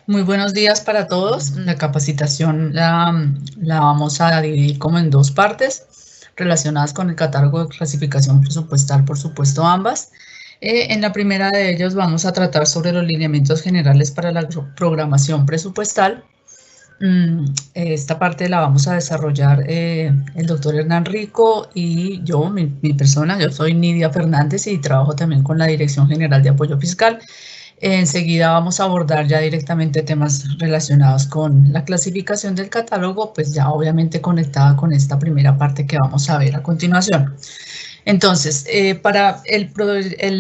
Muy buenos días para todos. La capacitación la vamos a dividir como en dos partes relacionadas con el catálogo de clasificación presupuestal, por supuesto ambas. En la primera de ellos vamos a tratar sobre los lineamientos generales para la programación presupuestal. Esta parte la vamos a desarrollar el doctor Hernán Rico y yo, mi persona. Yo soy Nidia Fernández y trabajo también con la Dirección General de Apoyo Fiscal. Enseguida vamos a abordar ya directamente temas relacionados con la clasificación del catálogo, pues ya obviamente conectada con esta primera parte que vamos a ver a continuación. Entonces, para el proceso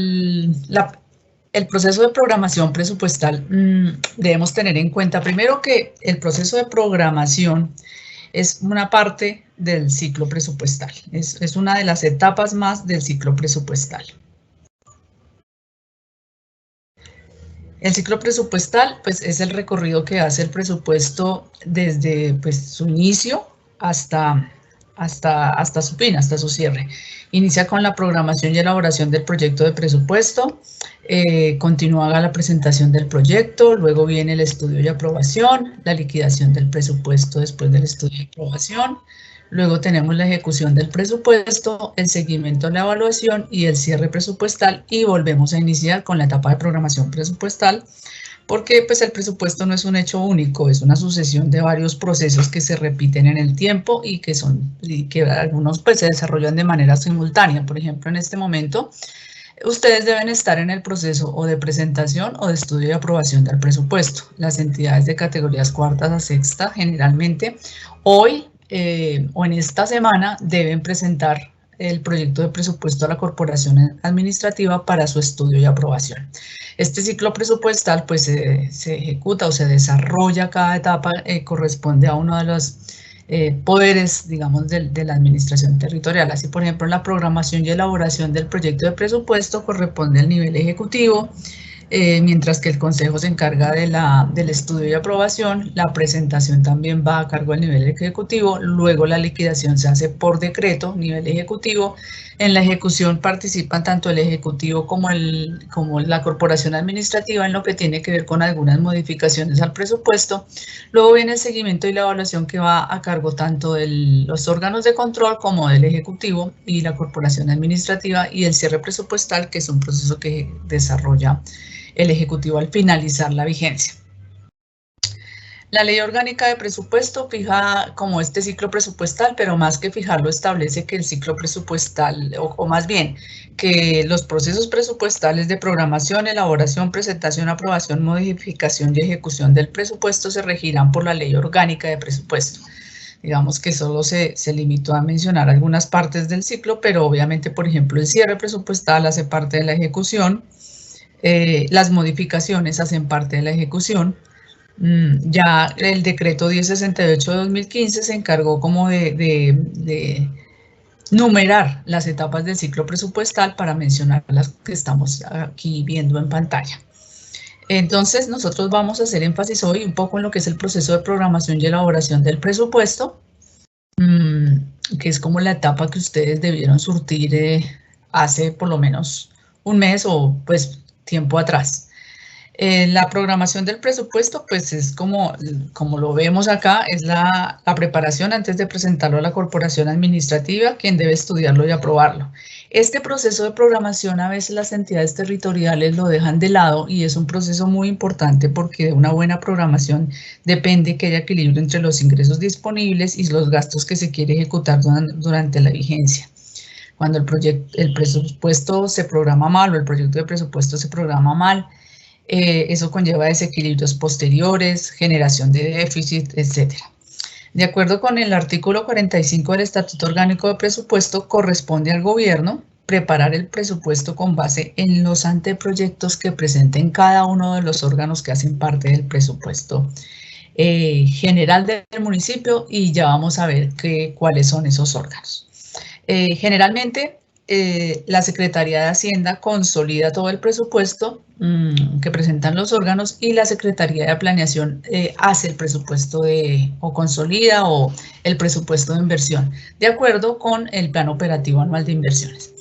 de programación presupuestal, debemos tener en cuenta primero que el proceso de programación es una parte del ciclo presupuestal, es una de las etapas más del ciclo presupuestal. El ciclo presupuestal, pues, es el recorrido que hace el presupuesto desde su inicio hasta su fin, hasta su cierre. Inicia con la programación y elaboración del proyecto de presupuesto, continúa la presentación del proyecto, luego viene el estudio y aprobación, la liquidación del presupuesto después del estudio y aprobación, luego tenemos la ejecución del presupuesto, el seguimiento de la evaluación y el cierre presupuestal, y volvemos a iniciar con la etapa de programación presupuestal, porque pues el presupuesto no es un hecho único, es una sucesión de varios procesos que se repiten en el tiempo y que algunos pues se desarrollan de manera simultánea. Por ejemplo, en este momento ustedes deben estar en el proceso o de presentación o de estudio y aprobación del presupuesto. Las entidades de categorías cuartas a sexta generalmente hoy o en esta semana deben presentar el proyecto de presupuesto a la corporación administrativa para su estudio y aprobación. Este ciclo presupuestal pues se ejecuta o se desarrolla, cada etapa corresponde a uno de los poderes, digamos, de la administración territorial. Así, por ejemplo, la programación y elaboración del proyecto de presupuesto corresponde al nivel ejecutivo, mientras que el Consejo se encarga del estudio y aprobación. La presentación también va a cargo del nivel ejecutivo, luego la liquidación se hace por decreto, nivel ejecutivo. En la ejecución participan tanto el ejecutivo como la corporación administrativa en lo que tiene que ver con algunas modificaciones al presupuesto. Luego viene el seguimiento y la evaluación, que va a cargo tanto de los órganos de control como del ejecutivo y la corporación administrativa, y el cierre presupuestal, que es un proceso que desarrolla el Ejecutivo al finalizar la vigencia. La Ley Orgánica de Presupuesto fija como este ciclo presupuestal, pero más que fijarlo, establece que el ciclo presupuestal, o más bien, que los procesos presupuestales de programación, elaboración, presentación, aprobación, modificación y ejecución del presupuesto se regirán por la Ley Orgánica de Presupuesto. Digamos que solo se limitó a mencionar algunas partes del ciclo, pero obviamente, por ejemplo, el cierre presupuestal hace parte de la ejecución. Las modificaciones hacen parte de la ejecución. Ya el decreto 1068 de 2015 se encargó como de numerar las etapas del ciclo presupuestal para mencionar las que estamos aquí viendo en pantalla. Entonces, nosotros vamos a hacer énfasis hoy un poco en lo que es el proceso de programación y elaboración del presupuesto, que es como la etapa que ustedes debieron surtir hace por lo menos un mes o pues tiempo atrás. La programación del presupuesto, pues es como lo vemos acá, es la preparación antes de presentarlo a la corporación administrativa, quien debe estudiarlo y aprobarlo. Este proceso de programación a veces las entidades territoriales lo dejan de lado, y es un proceso muy importante porque de una buena programación depende que haya equilibrio entre los ingresos disponibles y los gastos que se quiere ejecutar durante la vigencia. Cuando el presupuesto se programa mal o el proyecto de presupuesto se programa mal, eso conlleva desequilibrios posteriores, generación de déficit, etc. De acuerdo con el artículo 45 del Estatuto Orgánico de Presupuesto, corresponde al gobierno preparar el presupuesto con base en los anteproyectos que presenten cada uno de los órganos que hacen parte del presupuesto general del municipio, y ya vamos a ver cuáles son esos órganos. Generalmente, la Secretaría de Hacienda consolida todo el presupuesto que presentan los órganos, y la Secretaría de Planeación hace el presupuesto o consolida el presupuesto de inversión, de acuerdo con el Plan Operativo Anual de Inversiones.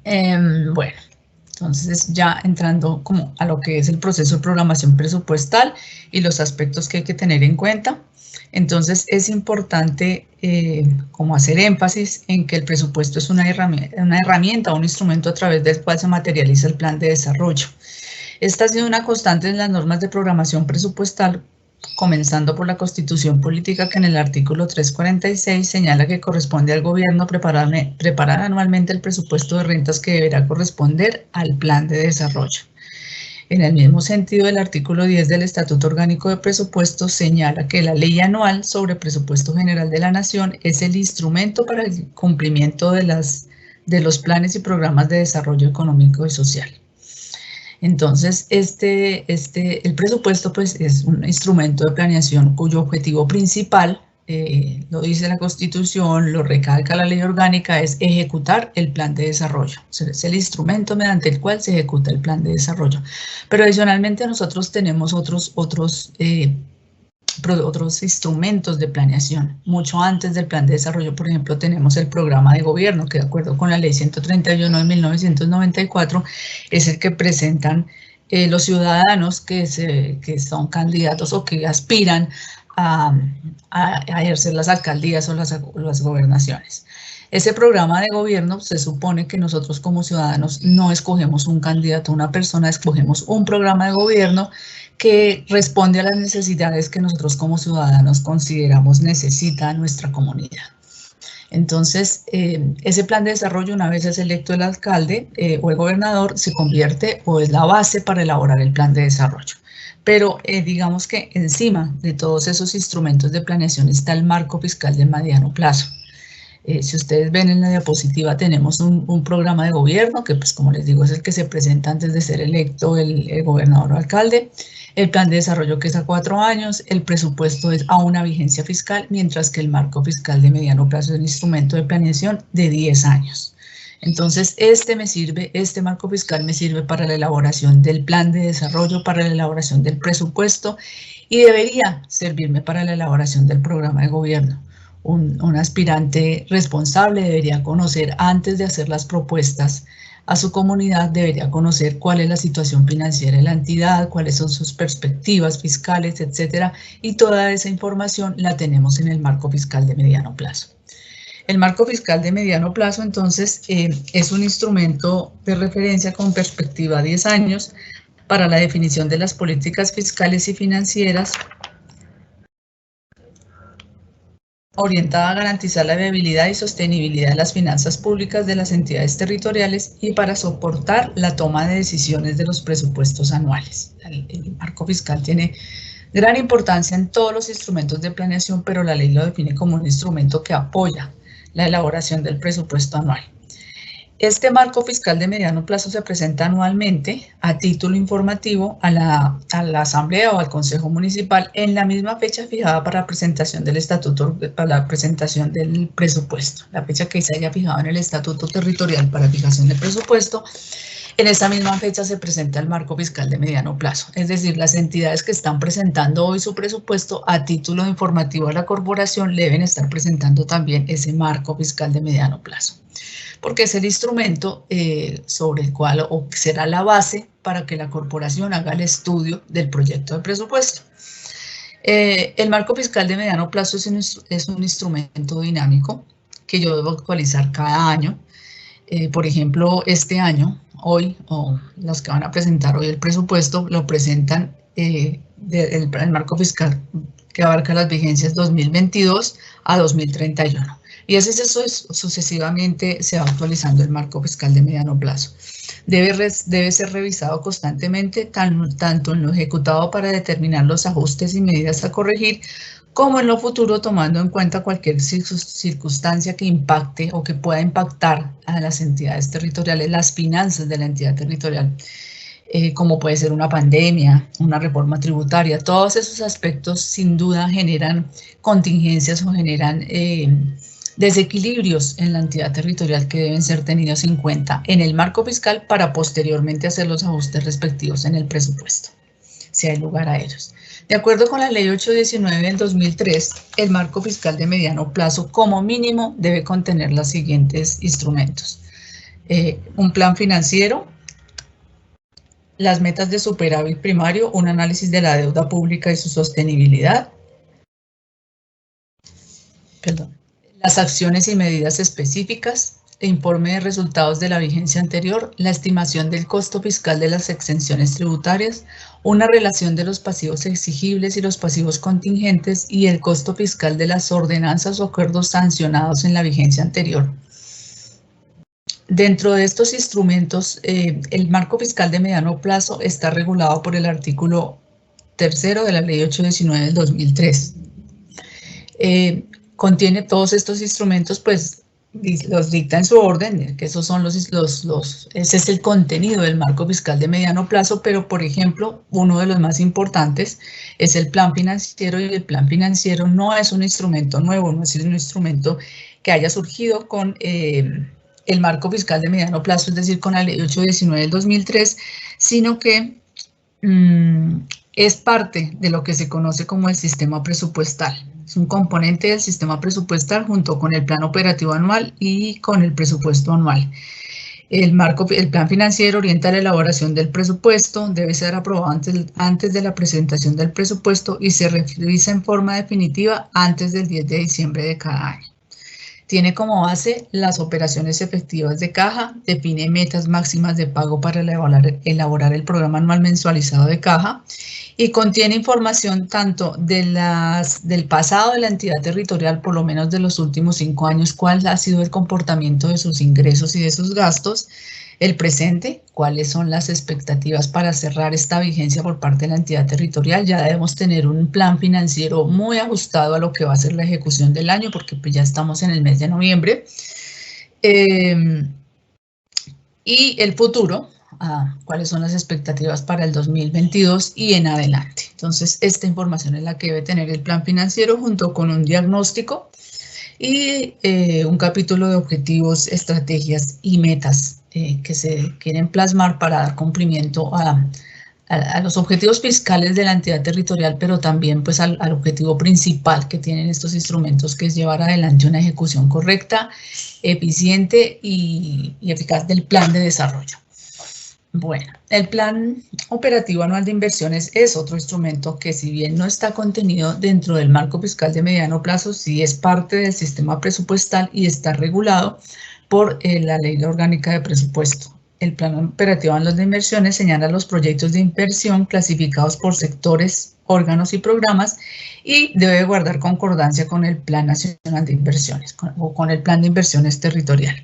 Bueno, Entonces, ya entrando como a lo que es el proceso de programación presupuestal y los aspectos que hay que tener en cuenta. Entonces, es importante como hacer énfasis en que el presupuesto es una herramienta, un instrumento a través del cual se materializa el plan de desarrollo. Esta ha sido una constante en las normas de programación presupuestal, comenzando por la Constitución Política, que en el artículo 346 señala que corresponde al gobierno preparar anualmente el presupuesto de rentas que deberá corresponder al plan de desarrollo. En el mismo sentido, el artículo 10 del Estatuto Orgánico de Presupuestos señala que la Ley Anual sobre Presupuesto General de la Nación es el instrumento para el cumplimiento de los planes y programas de desarrollo económico y social. Entonces, el presupuesto pues, es un instrumento de planeación cuyo objetivo principal, lo dice la Constitución, lo recalca la Ley Orgánica, es ejecutar el plan de desarrollo. O sea, es el instrumento mediante el cual se ejecuta el plan de desarrollo. Pero adicionalmente nosotros tenemos otros instrumentos de planeación. Mucho antes del plan de desarrollo, por ejemplo, tenemos el programa de gobierno, que de acuerdo con la ley 131 de 1994, es el que presentan los ciudadanos que son candidatos o que aspiran a ejercer las alcaldías o las gobernaciones. Ese programa de gobierno se supone que nosotros como ciudadanos no escogemos un candidato, una persona, escogemos un programa de gobierno que responde a las necesidades que nosotros como ciudadanos consideramos necesita nuestra comunidad. Entonces, ese plan de desarrollo, una vez es electo el alcalde o el gobernador, se convierte o es la base para elaborar el plan de desarrollo. Pero digamos que encima de todos esos instrumentos de planeación está el marco fiscal de mediano plazo. Si ustedes ven en la diapositiva, tenemos un programa de gobierno que, pues, como les digo, es el que se presenta antes de ser electo el gobernador o alcalde. El plan de desarrollo, que es a 4 años, el presupuesto es a una vigencia fiscal, mientras que el marco fiscal de mediano plazo es un instrumento de planeación de 10 años. Entonces, este marco fiscal me sirve para la elaboración del plan de desarrollo, para la elaboración del presupuesto y debería servirme para la elaboración del programa de gobierno. Un aspirante responsable debería conocer, antes de hacer las propuestas a su comunidad, debería conocer cuál es la situación financiera de la entidad, cuáles son sus perspectivas fiscales, etcétera, y toda esa información la tenemos en el marco fiscal de mediano plazo. El marco fiscal de mediano plazo, entonces, es un instrumento de referencia con perspectiva a 10 años para la definición de las políticas fiscales y financieras orientada a garantizar la viabilidad y sostenibilidad de las finanzas públicas de las entidades territoriales y para soportar la toma de decisiones de los presupuestos anuales. El marco fiscal tiene gran importancia en todos los instrumentos de planeación, pero la ley lo define como un instrumento que apoya la elaboración del presupuesto anual. Este marco fiscal de mediano plazo se presenta anualmente a título informativo a la Asamblea o al Consejo Municipal en la misma fecha fijada para la presentación del estatuto, para la presentación del presupuesto. La fecha que se haya fijado en el estatuto territorial para fijación del presupuesto, en esa misma fecha se presenta el marco fiscal de mediano plazo. Es decir, las entidades que están presentando hoy su presupuesto a título informativo a la corporación deben estar presentando también ese marco fiscal de mediano plazo, porque es el instrumento sobre el cual o será la base para que la corporación haga el estudio del proyecto de presupuesto. El marco fiscal de mediano plazo es un instrumento dinámico que yo debo actualizar cada año. Por ejemplo, este año, hoy, o los que van a presentar hoy el presupuesto, lo presentan el marco fiscal que abarca las vigencias 2022 a 2031. Y así sucesivamente se va actualizando el marco fiscal de mediano plazo. Debe ser revisado constantemente, tanto en lo ejecutado para determinar los ajustes y medidas a corregir, como en lo futuro, tomando en cuenta cualquier circunstancia que impacte o que pueda impactar a las entidades territoriales, las finanzas de la entidad territorial, como puede ser una pandemia, una reforma tributaria. Todos esos aspectos sin duda generan contingencias o generan desequilibrios en la entidad territorial que deben ser tenidos en cuenta en el marco fiscal para posteriormente hacer los ajustes respectivos en el presupuesto, si hay lugar a ellos. De acuerdo con la Ley 819 del 2003, el marco fiscal de mediano plazo como mínimo debe contener los siguientes instrumentos. Un plan financiero, las metas de superávit primario, un análisis de la deuda pública y su sostenibilidad. Perdón. Las acciones y medidas específicas, el informe de resultados de la vigencia anterior, la estimación del costo fiscal de las exenciones tributarias, una relación de los pasivos exigibles y los pasivos contingentes y el costo fiscal de las ordenanzas o acuerdos sancionados en la vigencia anterior. Dentro de estos instrumentos, el marco fiscal de mediano plazo está regulado por el artículo 3º de la Ley 819 del 2003. Contiene todos estos instrumentos, pues los dicta en su orden, que esos son ese es el contenido del marco fiscal de mediano plazo, pero por ejemplo, uno de los más importantes es el plan financiero, y el plan financiero no es un instrumento nuevo, no es un instrumento que haya surgido con el marco fiscal de mediano plazo, es decir, con la Ley 819 del 2003, sino que es parte de lo que se conoce como el sistema presupuestal. Es un componente del sistema presupuestal junto con el plan operativo anual y con el presupuesto anual. El plan financiero orienta la elaboración del presupuesto, debe ser aprobado antes de la presentación del presupuesto y se revisa en forma definitiva antes del 10 de diciembre de cada año. Tiene como base las operaciones efectivas de caja, define metas máximas de pago para elaborar el programa anual mensualizado de caja y contiene información tanto del pasado de la entidad territorial, por lo menos de los últimos 5 años, cuál ha sido el comportamiento de sus ingresos y de sus gastos, el presente, cuáles son las expectativas para cerrar esta vigencia por parte de la entidad territorial. Ya debemos tener un plan financiero muy ajustado a lo que va a ser la ejecución del año, porque pues ya estamos en el mes de noviembre. Y el futuro, cuáles son las expectativas para el 2022 y en adelante. Entonces, esta información es la que debe tener el plan financiero junto con un diagnóstico y un capítulo de objetivos, estrategias y metas que se quieren plasmar para dar cumplimiento a los objetivos fiscales de la entidad territorial, pero también pues al objetivo principal que tienen estos instrumentos, que es llevar adelante una ejecución correcta, eficiente y eficaz del plan de desarrollo. Bueno, el plan operativo anual de inversiones es otro instrumento que, si bien no está contenido dentro del marco fiscal de mediano plazo, sí es parte del sistema presupuestal y está regulado por la Ley Orgánica de Presupuesto. El plan operativo anual de inversiones señala los proyectos de inversión clasificados por sectores, órganos y programas y debe guardar concordancia con el Plan Nacional de Inversiones o con el Plan de Inversiones Territorial.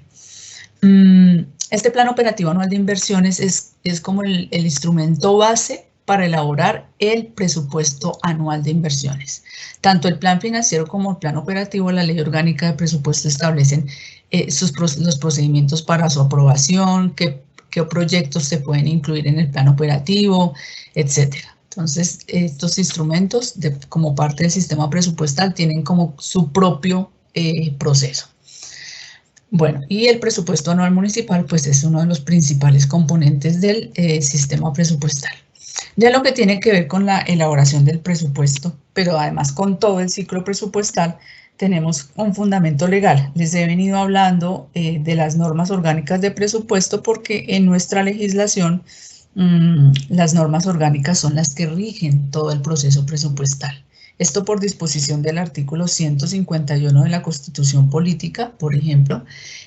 Este plan operativo anual de inversiones es como el instrumento base para elaborar el presupuesto anual de inversiones. Tanto el plan financiero como el plan operativo, la Ley Orgánica de Presupuesto establecen los procedimientos para su aprobación, qué proyectos se pueden incluir en el plan operativo, etcétera. Entonces, estos instrumentos, como parte del sistema presupuestal, tienen como su propio proceso. Bueno, y el presupuesto anual municipal, pues es uno de los principales componentes del sistema presupuestal. Ya lo que tiene que ver con la elaboración del presupuesto, pero además con todo el ciclo presupuestal, tenemos un fundamento legal. Les he venido hablando de las normas orgánicas de presupuesto porque en nuestra legislación las normas orgánicas son las que rigen todo el proceso presupuestal. Esto por disposición del artículo 151 de la Constitución Política, por ejemplo,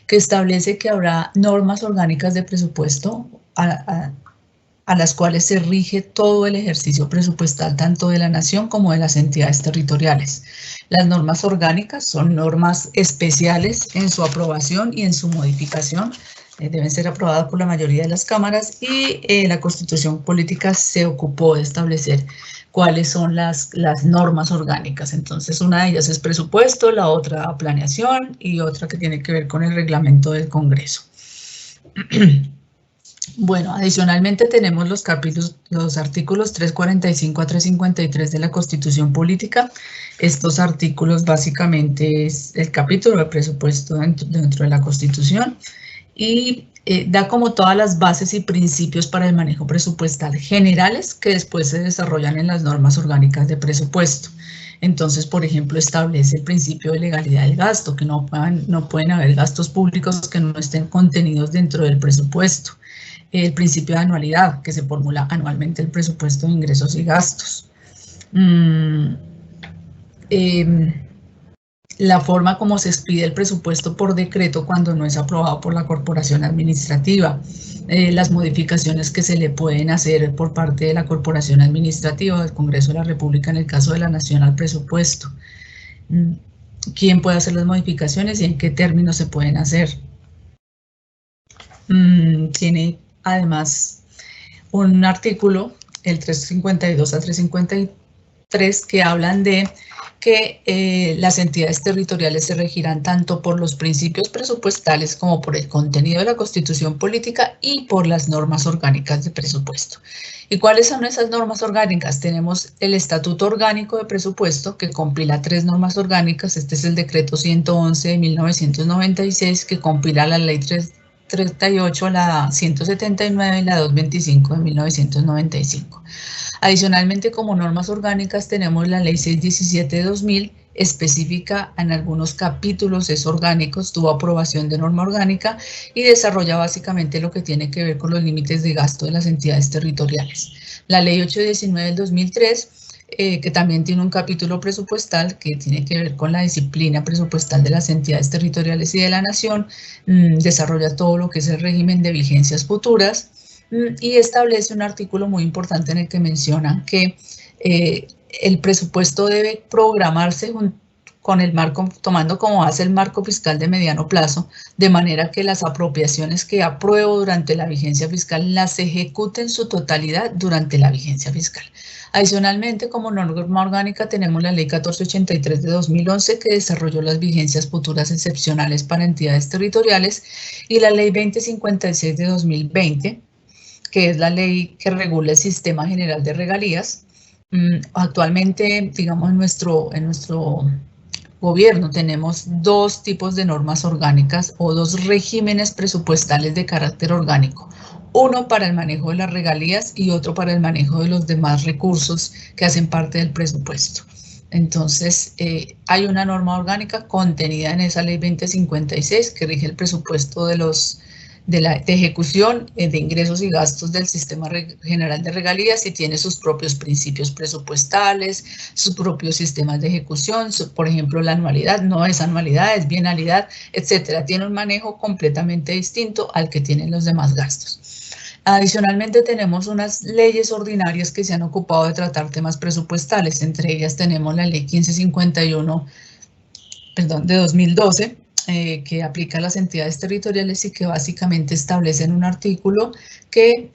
que establece que habrá normas orgánicas de presupuesto a las cuales se rige todo el ejercicio presupuestal, tanto de la nación como de las entidades territoriales. Las normas orgánicas son normas especiales en su aprobación y en su modificación. Deben ser aprobadas por la mayoría de las cámaras y la Constitución Política se ocupó de establecer cuáles son las normas orgánicas. Entonces, una de ellas es presupuesto, la otra planeación y otra que tiene que ver con el reglamento del Congreso. Bueno, adicionalmente tenemos los artículos 345 a 353 de la Constitución Política. Estos artículos básicamente es el capítulo de presupuesto dentro de la Constitución y da como todas las bases y principios para el manejo presupuestal generales que después se desarrollan en las normas orgánicas de presupuesto. Entonces, por ejemplo, establece el principio de legalidad del gasto, que no pueden haber gastos públicos que no estén contenidos dentro del presupuesto. el principio de anualidad, que se formula anualmente el presupuesto de ingresos y gastos. La forma como se expide el presupuesto por decreto cuando no es aprobado por la corporación administrativa, las modificaciones que se le pueden hacer por parte de la corporación administrativa del Congreso de la República en el caso de la Nación al presupuesto, quién puede hacer las modificaciones y en qué términos se pueden hacer. Tiene además un artículo, el 352 a 353, que hablan de que las entidades territoriales se regirán tanto por los principios presupuestales como por el contenido de la Constitución Política y por las normas orgánicas de presupuesto. ¿Y cuáles son esas normas orgánicas? Tenemos el Estatuto Orgánico de Presupuesto, que compila 3 normas orgánicas. Este es el Decreto 111 de 1996, que compila la Ley 38, la 179 y la 225 de 1995. Adicionalmente, como normas orgánicas, tenemos la Ley 617 de 2000, específica en algunos capítulos, es orgánico, tuvo aprobación de norma orgánica y desarrolla básicamente lo que tiene que ver con los límites de gasto de las entidades territoriales. La Ley 819 del 2003, que también tiene un capítulo presupuestal que tiene que ver con la disciplina presupuestal de las entidades territoriales y de la nación, desarrolla todo lo que es el régimen de vigencias futuras y establece un artículo muy importante en el que menciona que el presupuesto debe programarse con el marco, tomando como base el marco fiscal de mediano plazo, de manera que las apropiaciones que apruebo durante la vigencia fiscal las ejecute en su totalidad durante la vigencia fiscal. Adicionalmente, como norma orgánica, tenemos la Ley 1483 de 2011, que desarrolló las vigencias futuras excepcionales para entidades territoriales, y la Ley 2056 de 2020, que es la ley que regula el sistema general de regalías. Actualmente, digamos, en nuestro gobierno tenemos 2 tipos de normas orgánicas o 2 regímenes presupuestales de carácter orgánico. Uno para el manejo de las regalías y otro para el manejo de los demás recursos que hacen parte del presupuesto. Entonces, hay una norma orgánica contenida en esa ley 2056 que rige el presupuesto de ejecución de ingresos y gastos del Sistema General de Regalías y tiene sus propios principios presupuestales, sus propios sistemas de ejecución, por ejemplo, la anualidad no es anualidad, es bienalidad, etcétera. Tiene un manejo completamente distinto al que tienen los demás gastos. Adicionalmente, tenemos unas leyes ordinarias que se han ocupado de tratar temas presupuestales. Entre ellas tenemos la Ley 1551, de 2012, que aplica a las entidades territoriales y que básicamente establece en un artículo que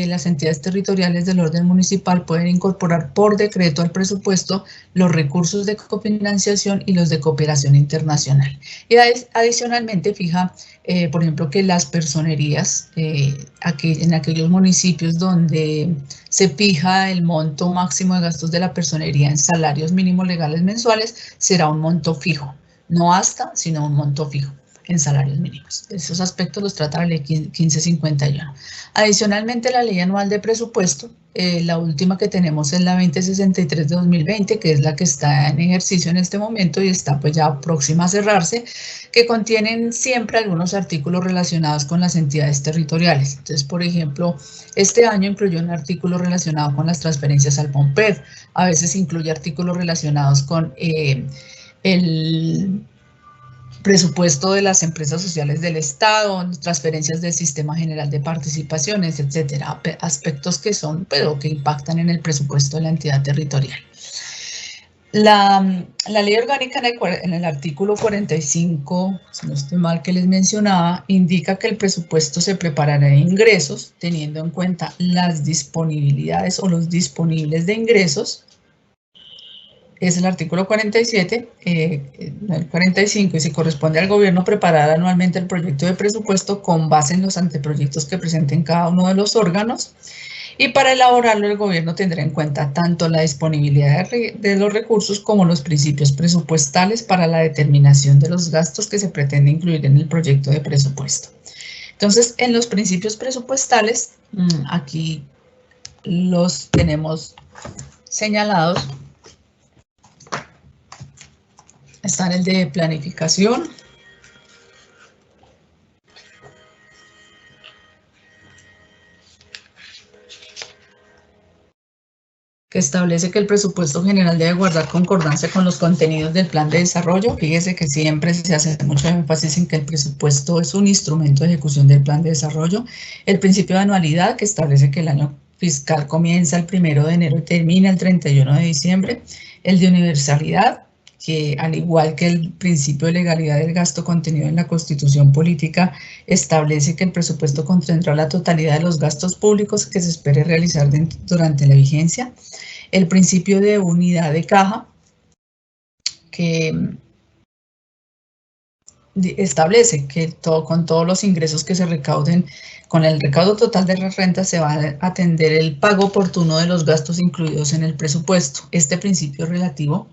las entidades territoriales del orden municipal pueden incorporar por decreto al presupuesto los recursos de cofinanciación y los de cooperación internacional. Y adicionalmente fija, por ejemplo, que las personerías, en aquellos municipios donde se fija el monto máximo de gastos de la personería en salarios mínimos legales mensuales, será un monto fijo. No hasta, sino un monto fijo en salarios mínimos. Esos aspectos los trata la ley 1551. Adicionalmente, la ley anual de presupuesto, la última que tenemos es la 2063 de 2020, que es la que está en ejercicio en este momento y está pues ya próxima a cerrarse, que contienen siempre algunos artículos relacionados con las entidades territoriales. Entonces, por ejemplo, este año incluyó un artículo relacionado con las transferencias al POMPED, a veces incluye artículos relacionados con el presupuesto de las empresas sociales del Estado, transferencias del Sistema General de Participaciones, etcétera, aspectos que son, pero que impactan en el presupuesto de la entidad territorial. La ley orgánica en el artículo 45, si no estoy mal, que les mencionaba, indica que el presupuesto se preparará de ingresos teniendo en cuenta las disponibilidades o los disponibles de ingresos. Es el artículo 47, el 45, y se corresponde al gobierno preparar anualmente el proyecto de presupuesto con base en los anteproyectos que presenten cada uno de los órganos. Y para elaborarlo, el gobierno tendrá en cuenta tanto la disponibilidad de los recursos como los principios presupuestales para la determinación de los gastos que se pretende incluir en el proyecto de presupuesto. Entonces, en los principios presupuestales, aquí los tenemos señalados. Están el de planificación, que establece que el presupuesto general debe guardar concordancia con los contenidos del plan de desarrollo. Fíjese que siempre se hace mucho énfasis en que el presupuesto es un instrumento de ejecución del plan de desarrollo. El principio de anualidad, que establece que el año fiscal comienza el 1 de enero y termina el 31 de diciembre. El de universalidad, que al igual que el principio de legalidad del gasto contenido en la Constitución Política, establece que el presupuesto contendrá la totalidad de los gastos públicos que se espere realizar durante la vigencia. El principio de unidad de caja, que establece que con todos los ingresos que se recauden, con el recaudo total de las rentas se va a atender el pago oportuno de los gastos incluidos en el presupuesto. Este principio es relativo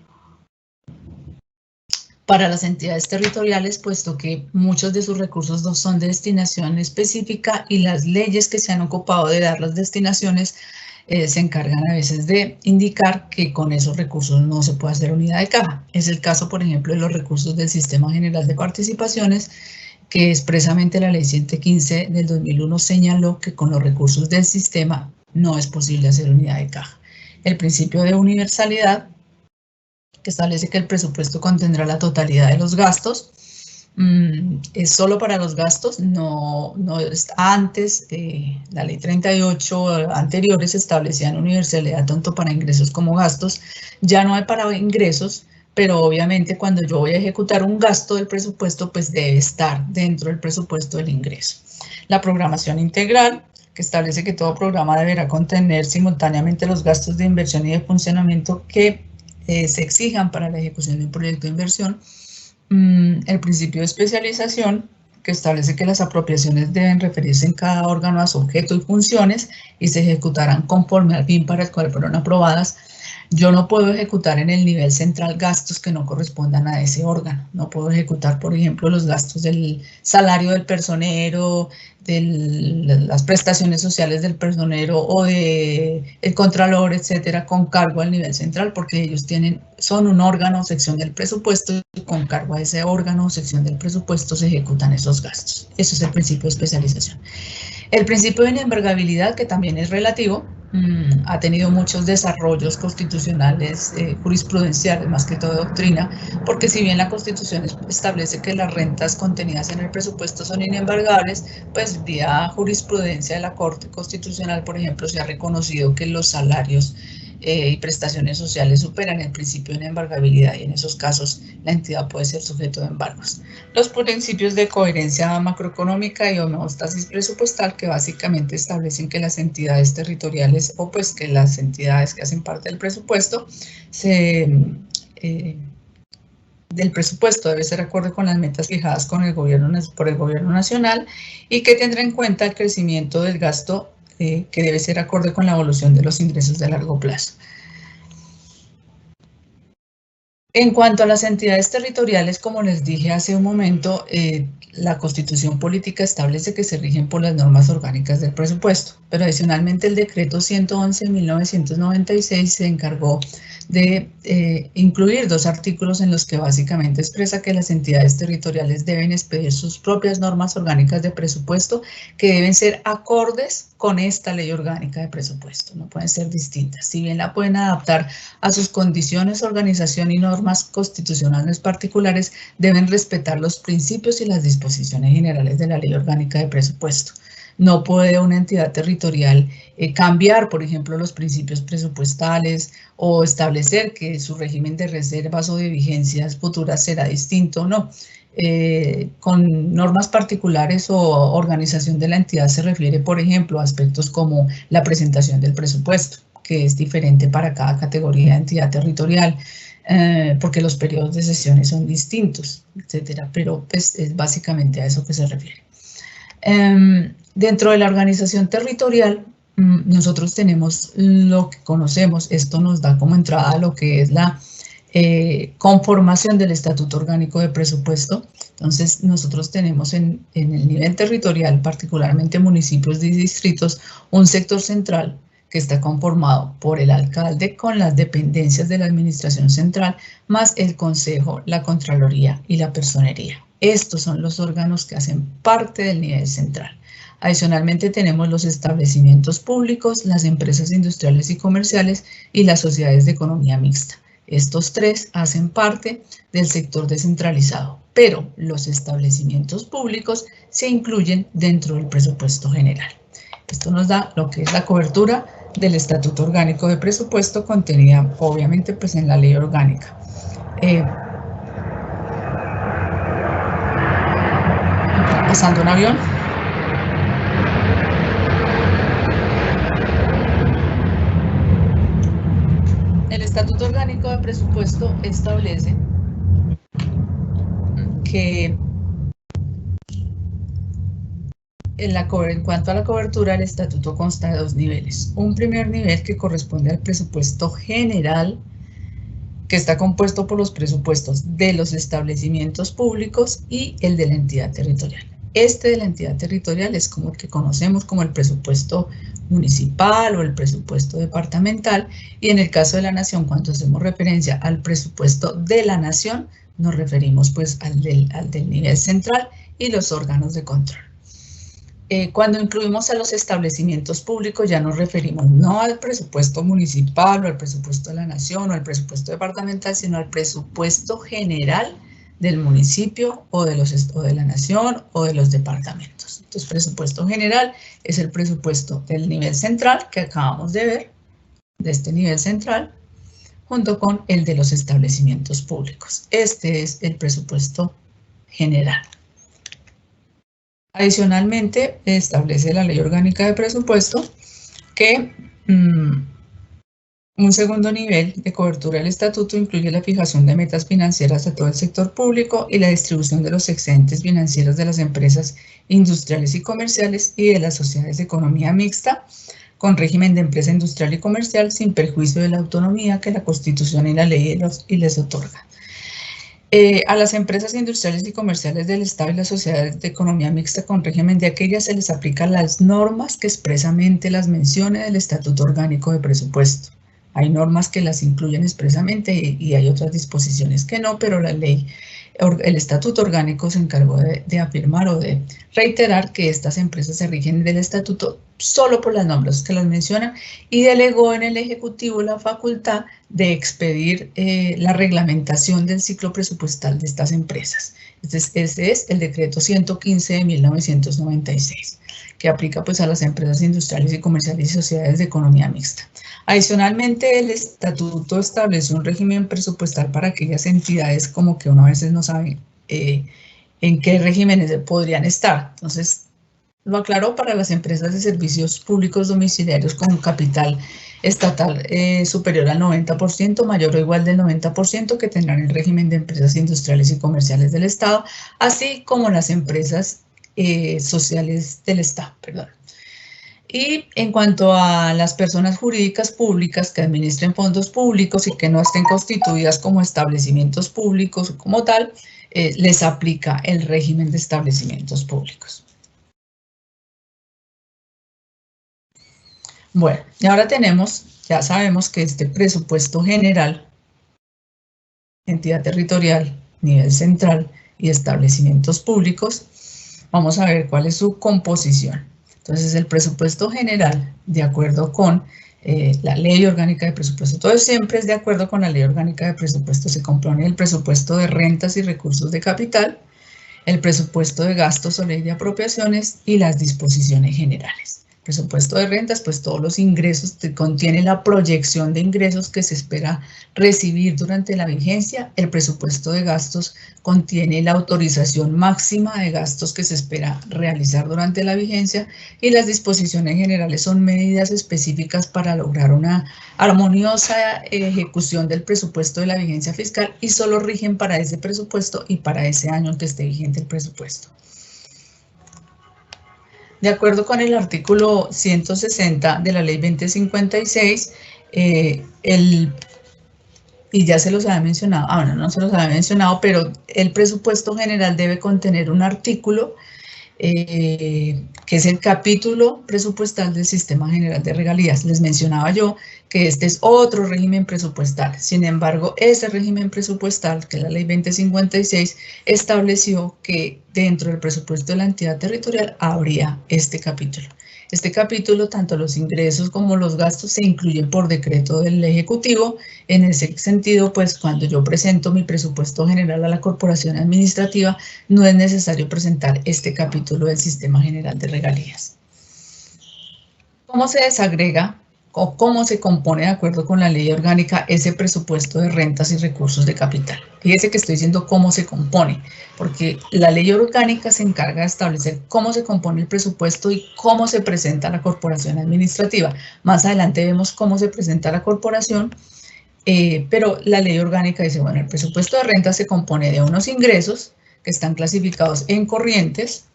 para las entidades territoriales, puesto que muchos de sus recursos no son de destinación específica y las leyes que se han ocupado de dar las destinaciones se encargan a veces de indicar que con esos recursos no se puede hacer unidad de caja. Es el caso, por ejemplo, de los recursos del Sistema General de Participaciones, que expresamente la Ley 115 del 2001 señaló que con los recursos del sistema no es posible hacer unidad de caja. El principio de universalidad, que establece que el presupuesto contendrá la totalidad de los gastos, es solo para los gastos, no es antes, la ley 38 anteriores establecían universalidad tanto para ingresos como gastos, ya no hay para ingresos, pero obviamente cuando yo voy a ejecutar un gasto del presupuesto, pues debe estar dentro del presupuesto del ingreso. La programación integral, que establece que todo programa deberá contener simultáneamente los gastos de inversión y de funcionamiento que se exijan para la ejecución de un proyecto de inversión. El principio de especialización, que establece que las apropiaciones deben referirse en cada órgano a su objeto y funciones y se ejecutarán conforme al fin para el cual fueron aprobadas. Yo no puedo ejecutar en el nivel central gastos que no correspondan a ese órgano. No puedo ejecutar, por ejemplo, los gastos del salario del personero, de las prestaciones sociales del personero o del contralor, etcétera, con cargo al nivel central, porque ellos son un órgano o sección del presupuesto y con cargo a ese órgano o sección del presupuesto se ejecutan esos gastos. Eso es el principio de especialización. El principio de inembargabilidad, que también es relativo, ha tenido muchos desarrollos constitucionales, jurisprudenciales, más que todo doctrina, porque si bien la Constitución establece que las rentas contenidas en el presupuesto son inembargables, pues vía jurisprudencia de la Corte Constitucional, por ejemplo, se ha reconocido que los salarios y prestaciones sociales superan el principio de inembargabilidad y en esos casos la entidad puede ser sujeto de embargos. Los principios de coherencia macroeconómica y homeostasis presupuestal, que básicamente establecen que las entidades territoriales o pues que las entidades que hacen parte del presupuesto del presupuesto debe ser acorde con las metas fijadas por el gobierno nacional y que tendrá en cuenta el crecimiento del gasto que debe ser acorde con la evolución de los ingresos de largo plazo. En cuanto a las entidades territoriales, como les dije hace un momento, la Constitución Política establece que se rigen por las normas orgánicas del presupuesto, pero adicionalmente el decreto 111 de 1996 se encargó de incluir 2 artículos en los que básicamente expresa que las entidades territoriales deben expedir sus propias normas orgánicas de presupuesto que deben ser acordes con esta ley orgánica de presupuesto, no pueden ser distintas. Si bien la pueden adaptar a sus condiciones, organización y normas constitucionales particulares, deben respetar los principios y las disposiciones generales de la ley orgánica de presupuesto. No puede una entidad territorial cambiar, por ejemplo, los principios presupuestales o establecer que su régimen de reservas o de vigencias futuras será distinto, no. Con normas particulares o organización de la entidad se refiere, por ejemplo, a aspectos como la presentación del presupuesto, que es diferente para cada categoría de entidad territorial, porque los periodos de sesiones son distintos, etcétera, pero pues, es básicamente a eso que se refiere. Dentro de la organización territorial, nosotros tenemos lo que conocemos, esto nos da como entrada a lo que es la conformación del Estatuto Orgánico de Presupuesto. Entonces, nosotros tenemos en el nivel territorial, particularmente municipios y distritos, un sector central que está conformado por el alcalde con las dependencias de la administración central, más el consejo, la contraloría y la personería. Estos son los órganos que hacen parte del nivel central. Adicionalmente tenemos los establecimientos públicos, las empresas industriales y comerciales y las sociedades de economía mixta. Estos tres hacen parte del sector descentralizado, pero los establecimientos públicos se incluyen dentro del presupuesto general. Esto nos da lo que es la cobertura del Estatuto Orgánico de Presupuesto contenida obviamente pues en la ley orgánica. Pasando un avión. El Estatuto Orgánico de Presupuesto establece que en cuanto a la cobertura, el estatuto consta de dos niveles. Un primer nivel que corresponde al presupuesto general, que está compuesto por los presupuestos de los establecimientos públicos y el de la entidad territorial. Este de la entidad territorial es como el que conocemos como el presupuesto municipal o el presupuesto departamental, y en el caso de la nación, cuando hacemos referencia al presupuesto de la nación, nos referimos pues al del nivel central y los órganos de control. Cuando incluimos a los establecimientos públicos ya nos referimos no al presupuesto municipal o al presupuesto de la nación o al presupuesto departamental, sino al presupuesto general del municipio o de la nación o de los departamentos. Entonces, presupuesto general es el presupuesto del nivel central que acabamos de ver, de este nivel central, junto con el de los establecimientos públicos. Este es el presupuesto general. Adicionalmente, establece la Ley Orgánica de Presupuesto que un segundo nivel de cobertura del estatuto incluye la fijación de metas financieras a todo el sector público y la distribución de los excedentes financieros de las empresas industriales y comerciales y de las sociedades de economía mixta con régimen de empresa industrial y comercial sin perjuicio de la autonomía que la Constitución y la ley les otorga. A las empresas industriales y comerciales del Estado y las sociedades de economía mixta con régimen de aquellas se les aplican las normas que expresamente las mencione del Estatuto Orgánico de Presupuesto. Hay normas que las incluyen expresamente y hay otras disposiciones que no, pero la ley, el Estatuto Orgánico se encargó de afirmar o de reiterar que estas empresas se rigen del Estatuto solo por las normas que las mencionan y delegó en el Ejecutivo la facultad de expedir la reglamentación del ciclo presupuestal de estas empresas. Este es el decreto 115 de 1996, que aplica pues a las empresas industriales y comerciales y sociedades de economía mixta. Adicionalmente, el estatuto establece un régimen presupuestal para aquellas entidades como que uno a veces no sabe en qué regímenes podrían estar. Entonces, lo aclaró para las empresas de servicios públicos domiciliarios con capital estatal superior al 90%, mayor o igual del 90%, que tendrán el régimen de empresas industriales y comerciales del Estado, así como las empresas sociales del Estado, perdón. Y en cuanto a las personas jurídicas públicas que administren fondos públicos y que no estén constituidas como establecimientos públicos o como tal, les aplica el régimen de establecimientos públicos. Bueno, y ahora ya sabemos que este presupuesto general, entidad territorial, nivel central y establecimientos públicos, vamos a ver cuál es su composición. Entonces, el presupuesto general, de acuerdo con la Ley Orgánica de Presupuesto, todo siempre es de acuerdo con la Ley Orgánica de Presupuesto, se compone el presupuesto de rentas y recursos de capital, el presupuesto de gastos o ley de apropiaciones y las disposiciones generales. Presupuesto de rentas, pues todos los ingresos, contiene la proyección de ingresos que se espera recibir durante la vigencia. El presupuesto de gastos contiene la autorización máxima de gastos que se espera realizar durante la vigencia y las disposiciones generales son medidas específicas para lograr una armoniosa ejecución del presupuesto de la vigencia fiscal y solo rigen para ese presupuesto y para ese año en que esté vigente el presupuesto. De acuerdo con el artículo 160 de la Ley 2056, y ya se los había mencionado, bueno, no se los había mencionado, pero el presupuesto general debe contener un artículo que es el capítulo presupuestal del Sistema General de Regalías. Les mencionaba yo que este es otro régimen presupuestal. Sin embargo, ese régimen presupuestal, que es la Ley 2056, estableció que dentro del presupuesto de la entidad territorial habría este capítulo. Este capítulo, tanto los ingresos como los gastos, se incluyen por decreto del Ejecutivo. En ese sentido, pues cuando yo presento mi presupuesto general a la Corporación Administrativa, no es necesario presentar este capítulo del Sistema General de Regalías. ¿Cómo se desagrega o cómo se compone, de acuerdo con la ley orgánica, ese presupuesto de rentas y recursos de capital? Fíjese que estoy diciendo cómo se compone, porque la ley orgánica se encarga de establecer cómo se compone el presupuesto y cómo se presenta a la corporación administrativa. Más adelante vemos cómo se presenta a la corporación, pero la ley orgánica dice, bueno, el presupuesto de rentas se compone de unos ingresos que están clasificados en corrientes.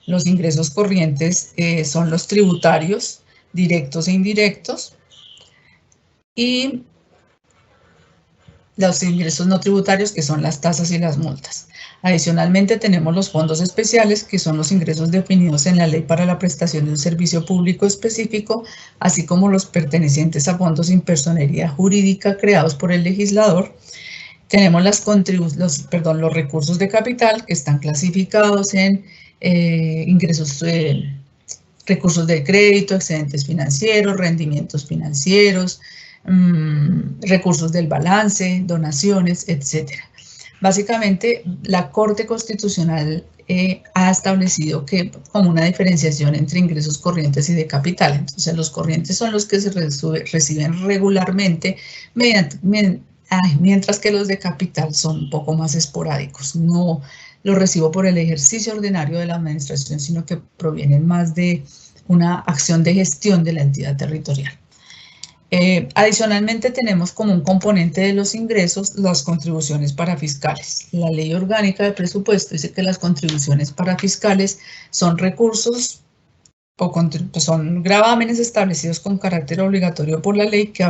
Los ingresos corrientes son los tributarios, directos e indirectos, y los ingresos no tributarios, que son las tasas y las multas. Adicionalmente tenemos los fondos especiales, que son los ingresos definidos en la ley para la prestación de un servicio público específico, así como los pertenecientes a fondos sin personería jurídica creados por el legislador. Tenemos los recursos de capital, que están clasificados en ingresos, recursos de crédito, excedentes financieros, rendimientos financieros, recursos del balance, donaciones, etc. Básicamente, la Corte Constitucional ha establecido que como una diferenciación entre ingresos corrientes y de capital. Entonces, los corrientes son los que se reciben regularmente mientras que los de capital son un poco más esporádicos. No los recibo por el ejercicio ordinario de la administración, sino que provienen más de una acción de gestión de la entidad territorial. Adicionalmente, tenemos como un componente de los ingresos las contribuciones parafiscales. La ley orgánica de presupuesto dice que las contribuciones parafiscales son recursos o son gravámenes establecidos con carácter obligatorio por la ley que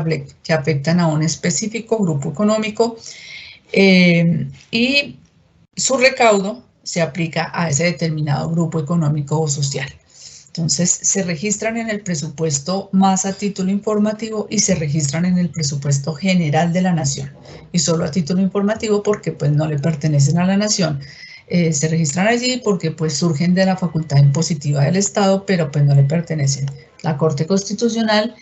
afectan a un específico grupo económico, y su recaudo se aplica a ese determinado grupo económico o social. Entonces, se registran en el presupuesto más a título informativo y se registran en el presupuesto general de la Nación. Y solo a título informativo porque pues no le pertenecen a la Nación. Se registran allí porque pues surgen de la facultad impositiva del Estado, pero pues no le pertenecen. La Corte Constitucional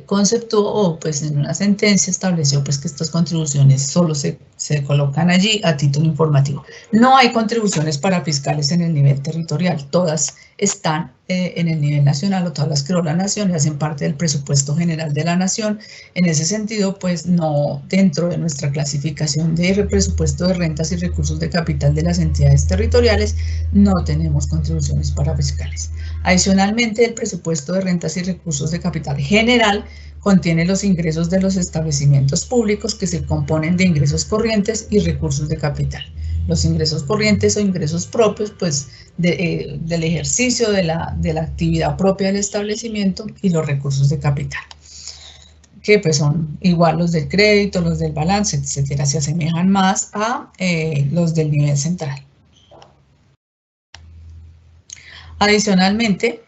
conceptuó, o pues en una sentencia estableció pues que estas contribuciones solo se colocan allí a título informativo. No hay contribuciones parafiscales en el nivel territorial, todas están en el nivel nacional, o todas las creó la Nación y hacen parte del presupuesto general de la Nación. En ese sentido, pues no, dentro de nuestra clasificación de presupuesto de rentas y recursos de capital de las entidades territoriales, no tenemos contribuciones parafiscales. Adicionalmente, el presupuesto de rentas y recursos de capital general contiene los ingresos de los establecimientos públicos, que se componen de ingresos corrientes y recursos de capital. Los ingresos corrientes o ingresos propios, pues del ejercicio de la actividad propia del establecimiento, y los recursos de capital, que pues son igual los del crédito, los del balance, etcétera, se asemejan más a los del nivel central. Adicionalmente,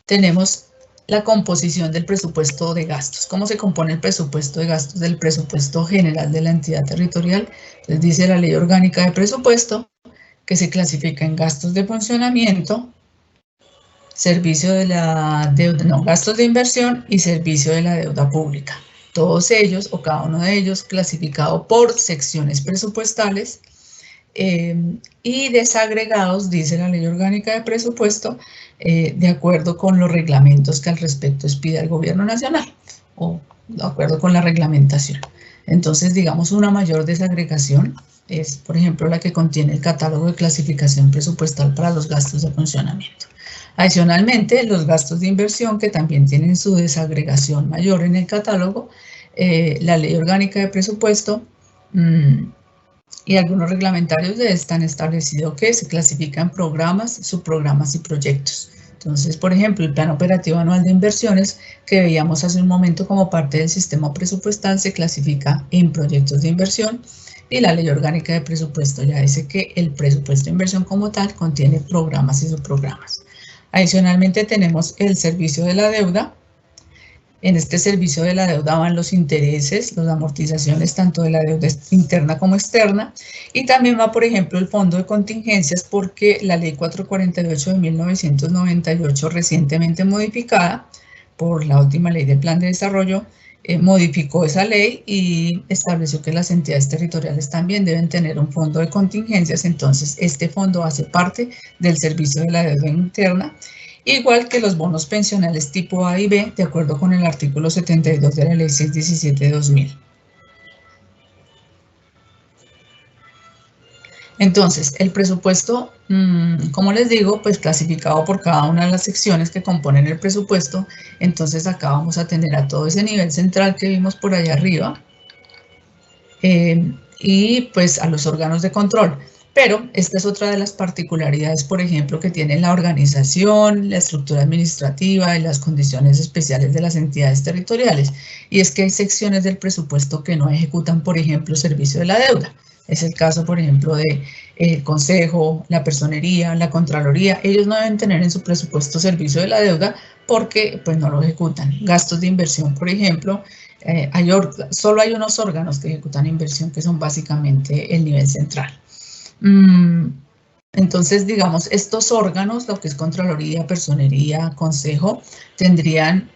tenemos la composición del presupuesto de gastos. ¿Cómo se compone el presupuesto de gastos del presupuesto general de la entidad territorial? Entonces dice la ley orgánica de presupuesto que se clasifica en gastos de funcionamiento, servicio de la deuda, gastos de inversión y servicio de la deuda pública. Todos ellos o cada uno de ellos clasificado por secciones presupuestales y desagregados, dice la ley orgánica de presupuesto, de acuerdo con los reglamentos que al respecto expide el gobierno nacional o de acuerdo con la reglamentación. Entonces, digamos, una mayor desagregación es, por ejemplo, la que contiene el catálogo de clasificación presupuestal para los gastos de funcionamiento. Adicionalmente, los gastos de inversión, que también tienen su desagregación mayor en el catálogo, la ley orgánica de presupuesto y algunos reglamentarios de esta han establecido que se clasifican programas, subprogramas y proyectos. Entonces, por ejemplo, el Plan Operativo Anual de Inversiones, que veíamos hace un momento como parte del sistema presupuestal, se clasifica en proyectos de inversión, Y la Ley Orgánica de Presupuesto ya dice que el presupuesto de inversión como tal contiene programas y subprogramas. Adicionalmente tenemos el servicio de la deuda. En este servicio de la deuda van los intereses, las amortizaciones tanto de la deuda interna como externa, y también va, por ejemplo, el fondo de contingencias, porque la Ley 448 de 1998, recientemente modificada por la última Ley de Plan de Desarrollo, modificó esa ley y estableció que las entidades territoriales también deben tener un fondo de contingencias. Entonces, este fondo hace parte del servicio de la deuda interna, igual que los bonos pensionales tipo A y B, de acuerdo con el artículo 72 de la Ley 617 de 2000. Entonces, el presupuesto, como les digo, pues clasificado por cada una de las secciones que componen el presupuesto. Entonces, acá vamos a tener a todo ese nivel central que vimos por allá arriba, y pues a los órganos de control. Pero esta es otra de las particularidades, por ejemplo, que tiene la organización, la estructura administrativa y las condiciones especiales de las entidades territoriales. Y es que hay secciones del presupuesto que no ejecutan, por ejemplo, servicio de la deuda. Es el caso, por ejemplo, del Consejo, la Personería, la Contraloría. Ellos no deben tener en su presupuesto servicio de la deuda porque pues, no lo ejecutan. Gastos de inversión, por ejemplo, solo hay unos órganos que ejecutan inversión, que son básicamente el nivel central. Entonces, digamos, estos órganos, lo que es Contraloría, Personería, Consejo, tendrían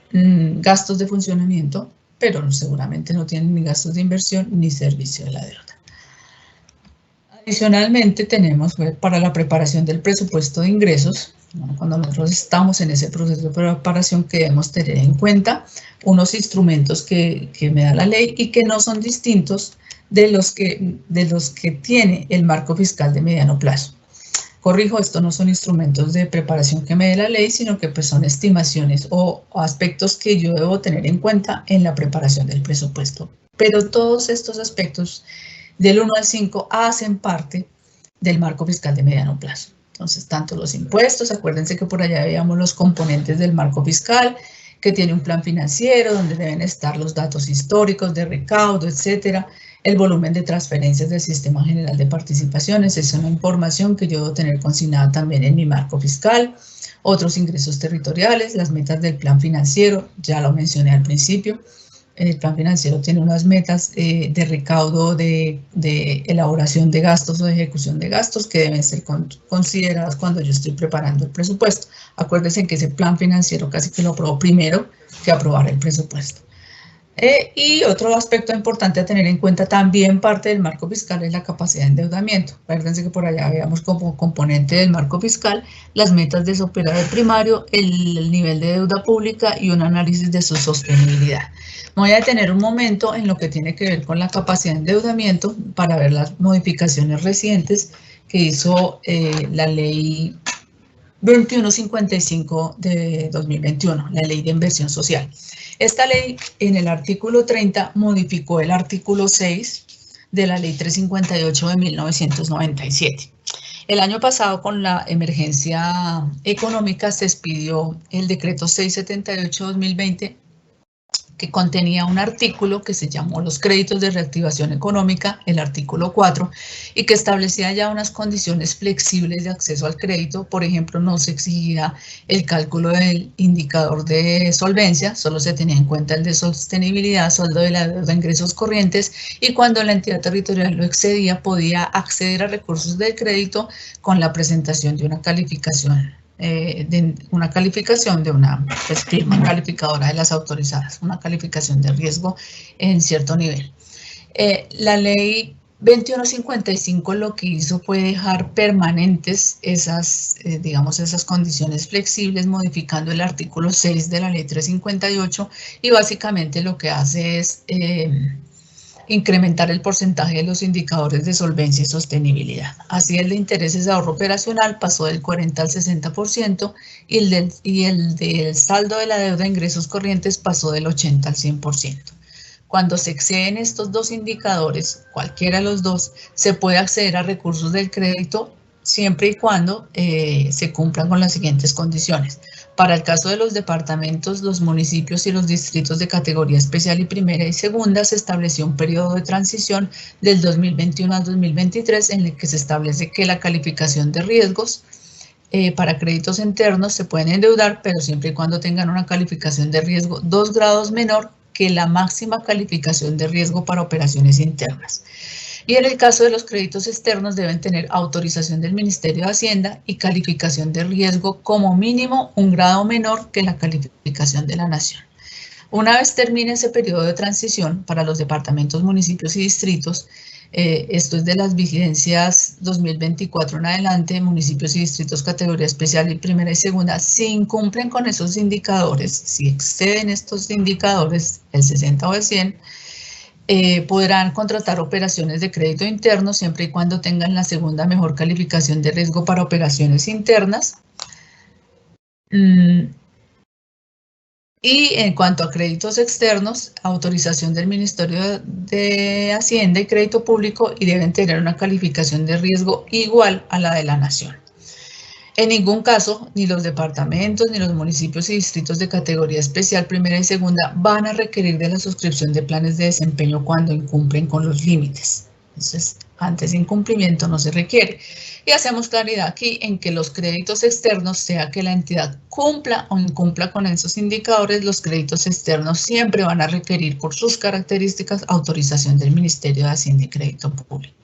gastos de funcionamiento, pero seguramente no tienen ni gastos de inversión ni servicio de la deuda. Adicionalmente, tenemos para la preparación del presupuesto de ingresos, cuando nosotros estamos en ese proceso de preparación, que debemos tener en cuenta unos instrumentos que me da la ley y que no son distintos de los que tiene el marco fiscal de mediano plazo. Corrijo, esto no son instrumentos de preparación que me dé la ley, sino que pues son estimaciones o aspectos que yo debo tener en cuenta en la preparación del presupuesto. Pero todos estos aspectos del 1 al 5 hacen parte del marco fiscal de mediano plazo. Entonces, tanto los impuestos, acuérdense que por allá veíamos los componentes del marco fiscal, que tiene un plan financiero donde deben estar los datos históricos de recaudo, etcétera, el volumen de transferencias del Sistema General de Participaciones, es una información que yo debo tener consignada también en mi marco fiscal, otros ingresos territoriales, las metas del plan financiero, ya lo mencioné al principio. El plan financiero tiene unas metas de recaudo, de elaboración de gastos o de ejecución de gastos que deben ser consideradas cuando yo estoy preparando el presupuesto. Acuérdense que ese plan financiero casi que lo apruebo primero que aprobar el presupuesto. Y otro aspecto importante a tener en cuenta, también parte del marco fiscal, es la capacidad de endeudamiento. Acuérdense que por allá veamos como componente del marco fiscal las metas de superávit primario, el nivel de deuda pública y un análisis de su sostenibilidad. Me voy a detener un momento en lo que tiene que ver con la capacidad de endeudamiento para ver las modificaciones recientes que hizo la ley 2155 de 2021, la ley de inversión social. Esta ley, en el artículo 30, modificó el artículo 6 de la ley 358 de 1997. El año pasado, con la emergencia económica, se expidió el decreto 678 de 2020, que contenía un artículo que se llamó los créditos de reactivación económica, el artículo 4, y que establecía ya unas condiciones flexibles de acceso al crédito. Por ejemplo, no se exigía el cálculo del indicador de solvencia, solo se tenía en cuenta el de sostenibilidad, saldo de la deuda, ingresos corrientes, y cuando la entidad territorial lo excedía, podía acceder a recursos del crédito con la presentación de una calificación. De una pues, firma calificadora de las autorizadas, una calificación de riesgo en cierto nivel. La ley 2155 lo que hizo fue dejar permanentes esas condiciones flexibles, modificando el artículo 6 de la ley 358, y básicamente lo que hace es incrementar el porcentaje de los indicadores de solvencia y sostenibilidad. Así, el de intereses de ahorro operacional pasó del 40 al 60% y el del saldo de la deuda de ingresos corrientes pasó del 80 al 100%. Cuando se exceden estos dos indicadores, cualquiera de los dos, se puede acceder a recursos del crédito siempre y cuando se cumplan con las siguientes condiciones. Para el caso de los departamentos, los municipios y los distritos de categoría especial y primera y segunda, se estableció un periodo de transición del 2021 al 2023 en el que se establece que la calificación de riesgos para créditos internos se pueden endeudar, pero siempre y cuando tengan una calificación de riesgo 2 grados menor que la máxima calificación de riesgo para operaciones internas. Y en el caso de los créditos externos deben tener autorización del Ministerio de Hacienda y calificación de riesgo como mínimo 1 grado menor que la calificación de la Nación. Una vez termine ese periodo de transición para los departamentos, municipios y distritos, esto es de las vigencias 2024 en adelante, municipios y distritos categoría especial y primera y segunda, si incumplen con esos indicadores, si exceden estos indicadores, el 60 o el 100, podrán contratar operaciones de crédito interno siempre y cuando tengan la segunda mejor calificación de riesgo para operaciones internas. Y en cuanto a créditos externos, autorización del Ministerio de Hacienda y Crédito Público y deben tener una calificación de riesgo igual a la de la Nación. En ningún caso, ni los departamentos ni los municipios y distritos de categoría especial, primera y segunda, van a requerir de la suscripción de planes de desempeño cuando incumplen con los límites. Entonces, antes de incumplimiento no se requiere. Y hacemos claridad aquí en que los créditos externos, sea que la entidad cumpla o incumpla con esos indicadores, los créditos externos siempre van a requerir por sus características autorización del Ministerio de Hacienda y Crédito Público.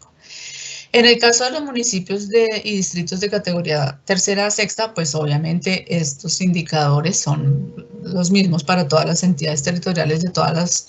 En el caso de los municipios y distritos de categoría tercera a sexta, pues obviamente estos indicadores son los mismos para todas las entidades territoriales de todas las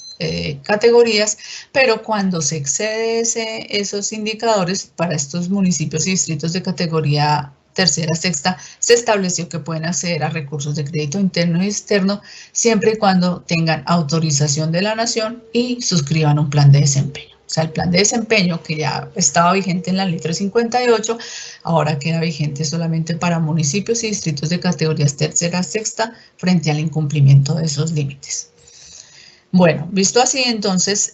categorías, pero cuando se excede esos indicadores para estos municipios y distritos de categoría tercera a sexta, se estableció que pueden acceder a recursos de crédito interno y externo siempre y cuando tengan autorización de la Nación y suscriban un plan de desempeño. O sea, el plan de desempeño que ya estaba vigente en la Ley 358, ahora queda vigente solamente para municipios y distritos de categorías tercera a sexta frente al incumplimiento de esos límites. Bueno, visto así, entonces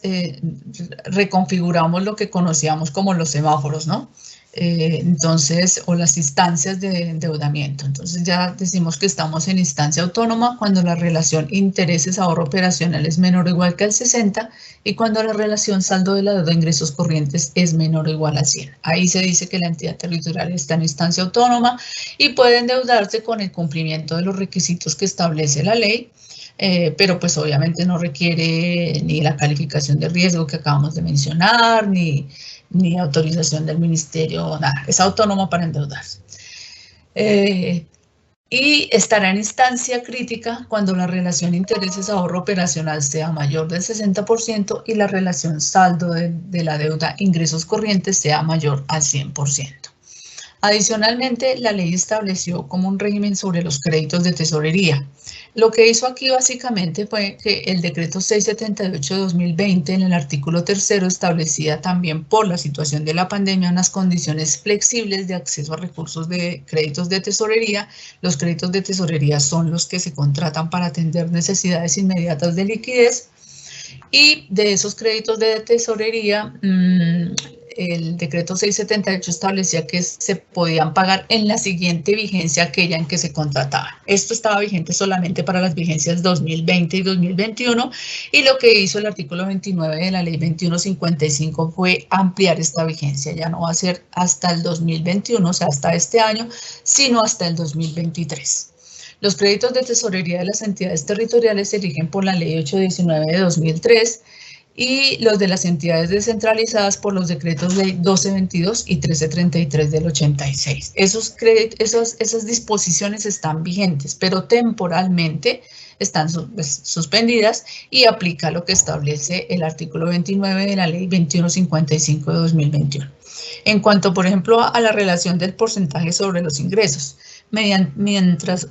reconfiguramos lo que conocíamos como los semáforos, ¿no? Entonces, o las instancias de endeudamiento. Entonces ya decimos que estamos en instancia autónoma cuando la relación intereses-ahorro operacional es menor o igual que al 60 y cuando la relación saldo de la deuda de ingresos corrientes es menor o igual a 100. Ahí se dice que la entidad territorial está en instancia autónoma y puede endeudarse con el cumplimiento de los requisitos que establece la ley, pero pues obviamente no requiere ni la calificación de riesgo que acabamos de mencionar, ni autorización del ministerio, nada, es autónomo para endeudarse. Y estará en instancia crítica cuando la relación intereses-ahorro operacional sea mayor del 60% y la relación saldo de la deuda ingresos corrientes sea mayor al 100%. Adicionalmente, la ley estableció como un régimen sobre los créditos de tesorería. Lo que hizo aquí básicamente fue que el decreto 678 de 2020 en el artículo 3º establecía también por la situación de la pandemia unas condiciones flexibles de acceso a recursos de créditos de tesorería. Los créditos de tesorería son los que se contratan para atender necesidades inmediatas de liquidez y de esos créditos de tesorería el decreto 678 establecía que se podían pagar en la siguiente vigencia aquella en que se contrataba. Esto estaba vigente solamente para las vigencias 2020 y 2021 y lo que hizo el artículo 29 de la ley 2155 fue ampliar esta vigencia. Ya no va a ser hasta el 2021, o sea, hasta este año, sino hasta el 2023. Los créditos de tesorería de las entidades territoriales se rigen por la ley 819 de 2003 y los de las entidades descentralizadas por los decretos ley 1222 y 1333 del 86. Esas disposiciones están vigentes, pero temporalmente están suspendidas y aplica lo que establece el artículo 29 de la ley 2155 de 2021. En cuanto, por ejemplo, a la relación del porcentaje sobre los ingresos,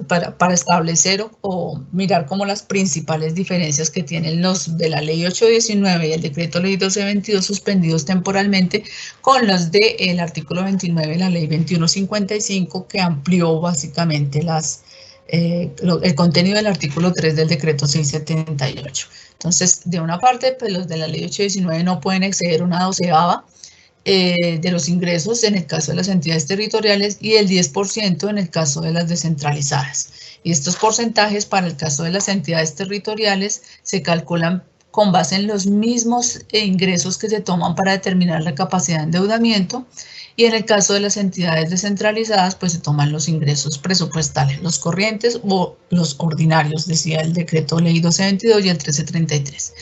para establecer o mirar como las principales diferencias que tienen los de la ley 819 y el decreto ley 1222 suspendidos temporalmente con los del artículo 29 de la ley 2155 que amplió básicamente el contenido del artículo 3 del decreto 678. Entonces, de una parte, pues los de la ley 819 no pueden exceder una doceava de los ingresos en el caso de las entidades territoriales y el 10% en el caso de las descentralizadas. Y estos porcentajes para el caso de las entidades territoriales se calculan con base en los mismos ingresos que se toman para determinar la capacidad de endeudamiento, y en el caso de las entidades descentralizadas pues se toman los ingresos presupuestales, los corrientes o los ordinarios, decía el decreto ley 1222 y el 1333.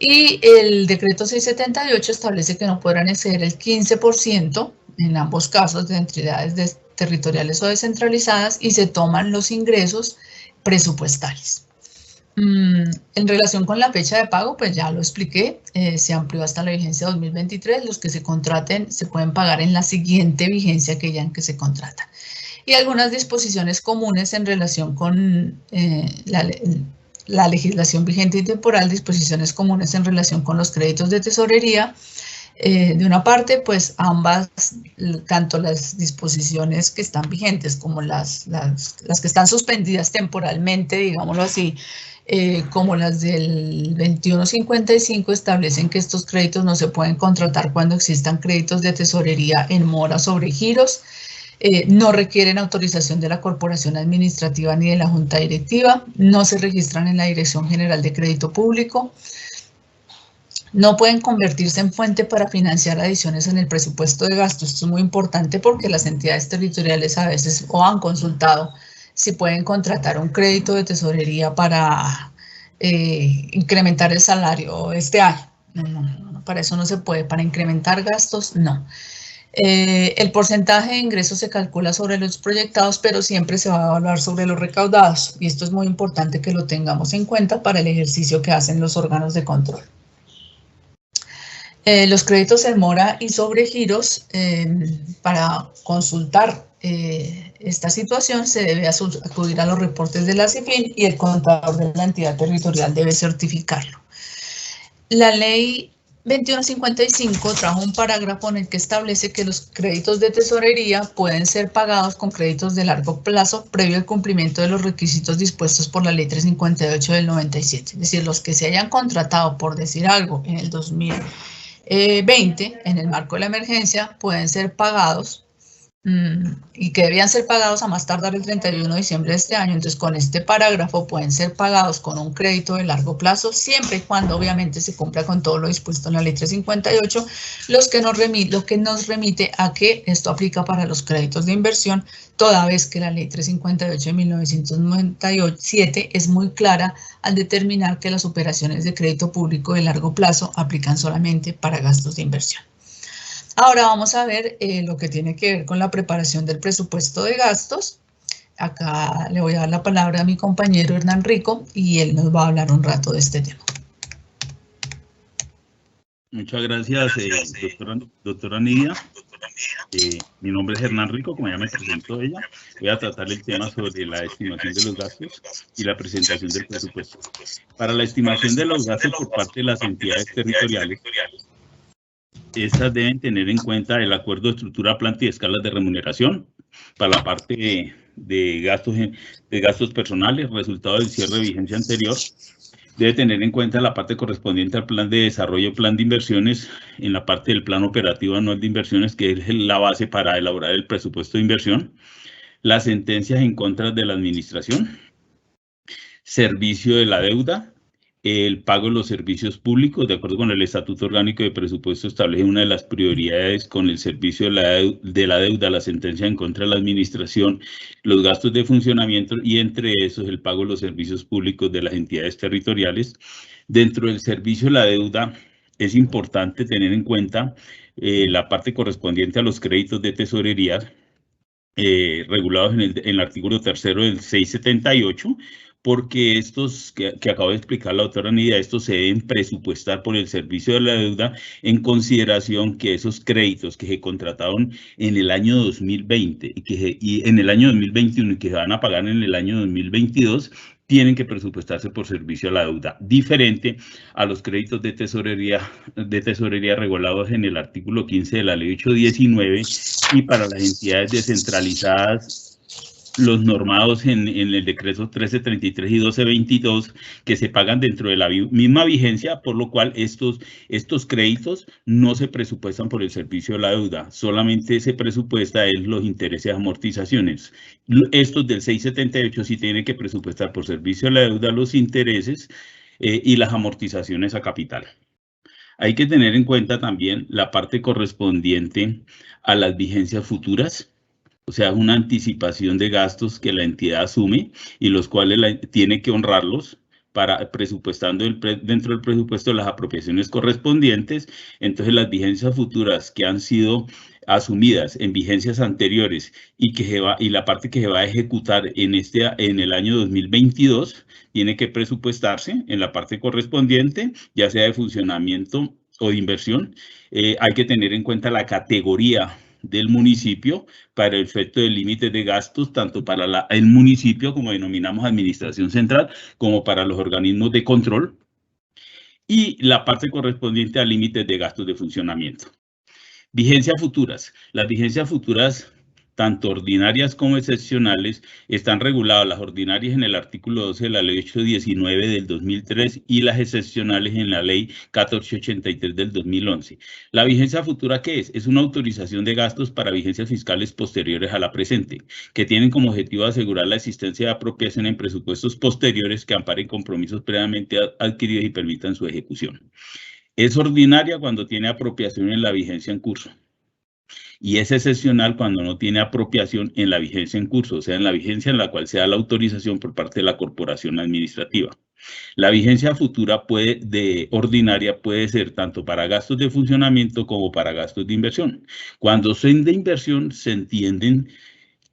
Y el decreto 678 establece que no podrán exceder el 15% en ambos casos de entidades territoriales o descentralizadas, y se toman los ingresos presupuestales. En relación con la fecha de pago, pues ya lo expliqué, se amplió hasta la vigencia 2023, los que se contraten se pueden pagar en la siguiente vigencia que ya en que se contratan. Y algunas disposiciones comunes en relación con la legislación vigente y temporal, disposiciones comunes en relación con los créditos de tesorería. De una parte, pues ambas, tanto las disposiciones que están vigentes como las que están suspendidas temporalmente, digámoslo así, como las del 2155, establecen que estos créditos no se pueden contratar cuando existan créditos de tesorería en mora sobre giros, no requieren autorización de la Corporación Administrativa ni de la Junta Directiva, no se registran en la Dirección General de Crédito Público, no pueden convertirse en fuente para financiar adiciones en el presupuesto de gastos. Esto es muy importante porque las entidades territoriales a veces o han consultado si pueden contratar un crédito de tesorería para incrementar el salario este año. No, para eso no se puede. Para incrementar gastos, no. El porcentaje de ingresos se calcula sobre los proyectados, pero siempre se va a evaluar sobre los recaudados. Y esto es muy importante que lo tengamos en cuenta para el ejercicio que hacen los órganos de control. Los créditos en mora y sobre giros, para consultar esta situación se debe acudir a los reportes de la CIFIN y el contador de la entidad territorial debe certificarlo. La ley 2155 trajo un parágrafo en el que establece que los créditos de tesorería pueden ser pagados con créditos de largo plazo previo al cumplimiento de los requisitos dispuestos por la ley 358 del 97. Es decir, los que se hayan contratado, por decir algo, en el 2020, en el marco de la emergencia, pueden ser pagados y que debían ser pagados a más tardar el 31 de diciembre de este año. Entonces, con este parágrafo pueden ser pagados con un crédito de largo plazo, siempre y cuando obviamente se cumpla con todo lo dispuesto en la ley 358, lo que nos remite a que esto aplica para los créditos de inversión, toda vez que la ley 358 de 1997 es muy clara al determinar que las operaciones de crédito público de largo plazo aplican solamente para gastos de inversión. Ahora vamos a ver lo que tiene que ver con la preparación del presupuesto de gastos. Acá le voy a dar la palabra a mi compañero Hernán Rico y él nos va a hablar un rato de este tema. Muchas gracias, doctora Nidia. Mi nombre es Hernán Rico, como ya me presentó ella. Voy a tratar el tema sobre la estimación de los gastos y la presentación del presupuesto. Para la estimación de los gastos por parte de las entidades territoriales, estas deben tener en cuenta el acuerdo de estructura, planta y escalas de remuneración para la parte de gastos personales, resultado del cierre de vigencia anterior. Debe tener en cuenta la parte correspondiente al plan de desarrollo, plan de inversiones, en la parte del plan operativo anual de inversiones, que es la base para elaborar el presupuesto de inversión, las sentencias en contra de la administración, servicio de la deuda, el pago de los servicios públicos. De acuerdo con el Estatuto Orgánico de Presupuesto, establece una de las prioridades con el servicio de la deuda, la sentencia en contra de la administración, los gastos de funcionamiento y entre esos el pago de los servicios públicos de las entidades territoriales. Dentro del servicio de la deuda es importante tener en cuenta la parte correspondiente a los créditos de tesorería regulados en el artículo 3º del 678, porque estos que acabo de explicar la doctora Nidia, estos se deben presupuestar por el servicio de la deuda en consideración que esos créditos que se contrataron en el año 2020 y en el año 2021 y que se van a pagar en el año 2022, tienen que presupuestarse por servicio a la deuda, diferente a los créditos de tesorería regulados en el artículo 15 de la ley 819 y para las entidades descentralizadas los normados en el decreto 1333 y 1222, que se pagan dentro de la misma vigencia, por lo cual estos créditos no se presupuestan por el servicio de la deuda, solamente se presupuesta en los intereses y amortizaciones. Estos del 678 sí tienen que presupuestar por servicio de la deuda los intereses y las amortizaciones a capital. Hay que tener en cuenta también la parte correspondiente a las vigencias futuras, o sea, una anticipación de gastos que la entidad asume y los cuales tiene que honrarlos para presupuestando dentro del presupuesto las apropiaciones correspondientes. Entonces, las vigencias futuras que han sido asumidas en vigencias anteriores y la parte que se va a ejecutar en el año 2022 tiene que presupuestarse en la parte correspondiente, ya sea de funcionamiento o de inversión. Hay que tener en cuenta la categoría del municipio para el efecto de límites de gastos, tanto para el municipio, como denominamos administración central, como para los organismos de control, y la parte correspondiente a límites de gastos de funcionamiento. Vigencias futuras. Las vigencias futuras, tanto ordinarias como excepcionales, están reguladas las ordinarias en el artículo 12 de la ley 819 del 2003 y las excepcionales en la ley 1483 del 2011. ¿La vigencia futura qué es? Es una autorización de gastos para vigencias fiscales posteriores a la presente, que tienen como objetivo asegurar la existencia de apropiación en presupuestos posteriores que amparen compromisos previamente adquiridos y permitan su ejecución. Es ordinaria cuando tiene apropiación en la vigencia en curso. Y es excepcional cuando no tiene apropiación en la vigencia en curso, o sea, en la vigencia en la cual se da la autorización por parte de la corporación administrativa. La vigencia futura ordinaria puede ser tanto para gastos de funcionamiento como para gastos de inversión. Cuando son de inversión, se entienden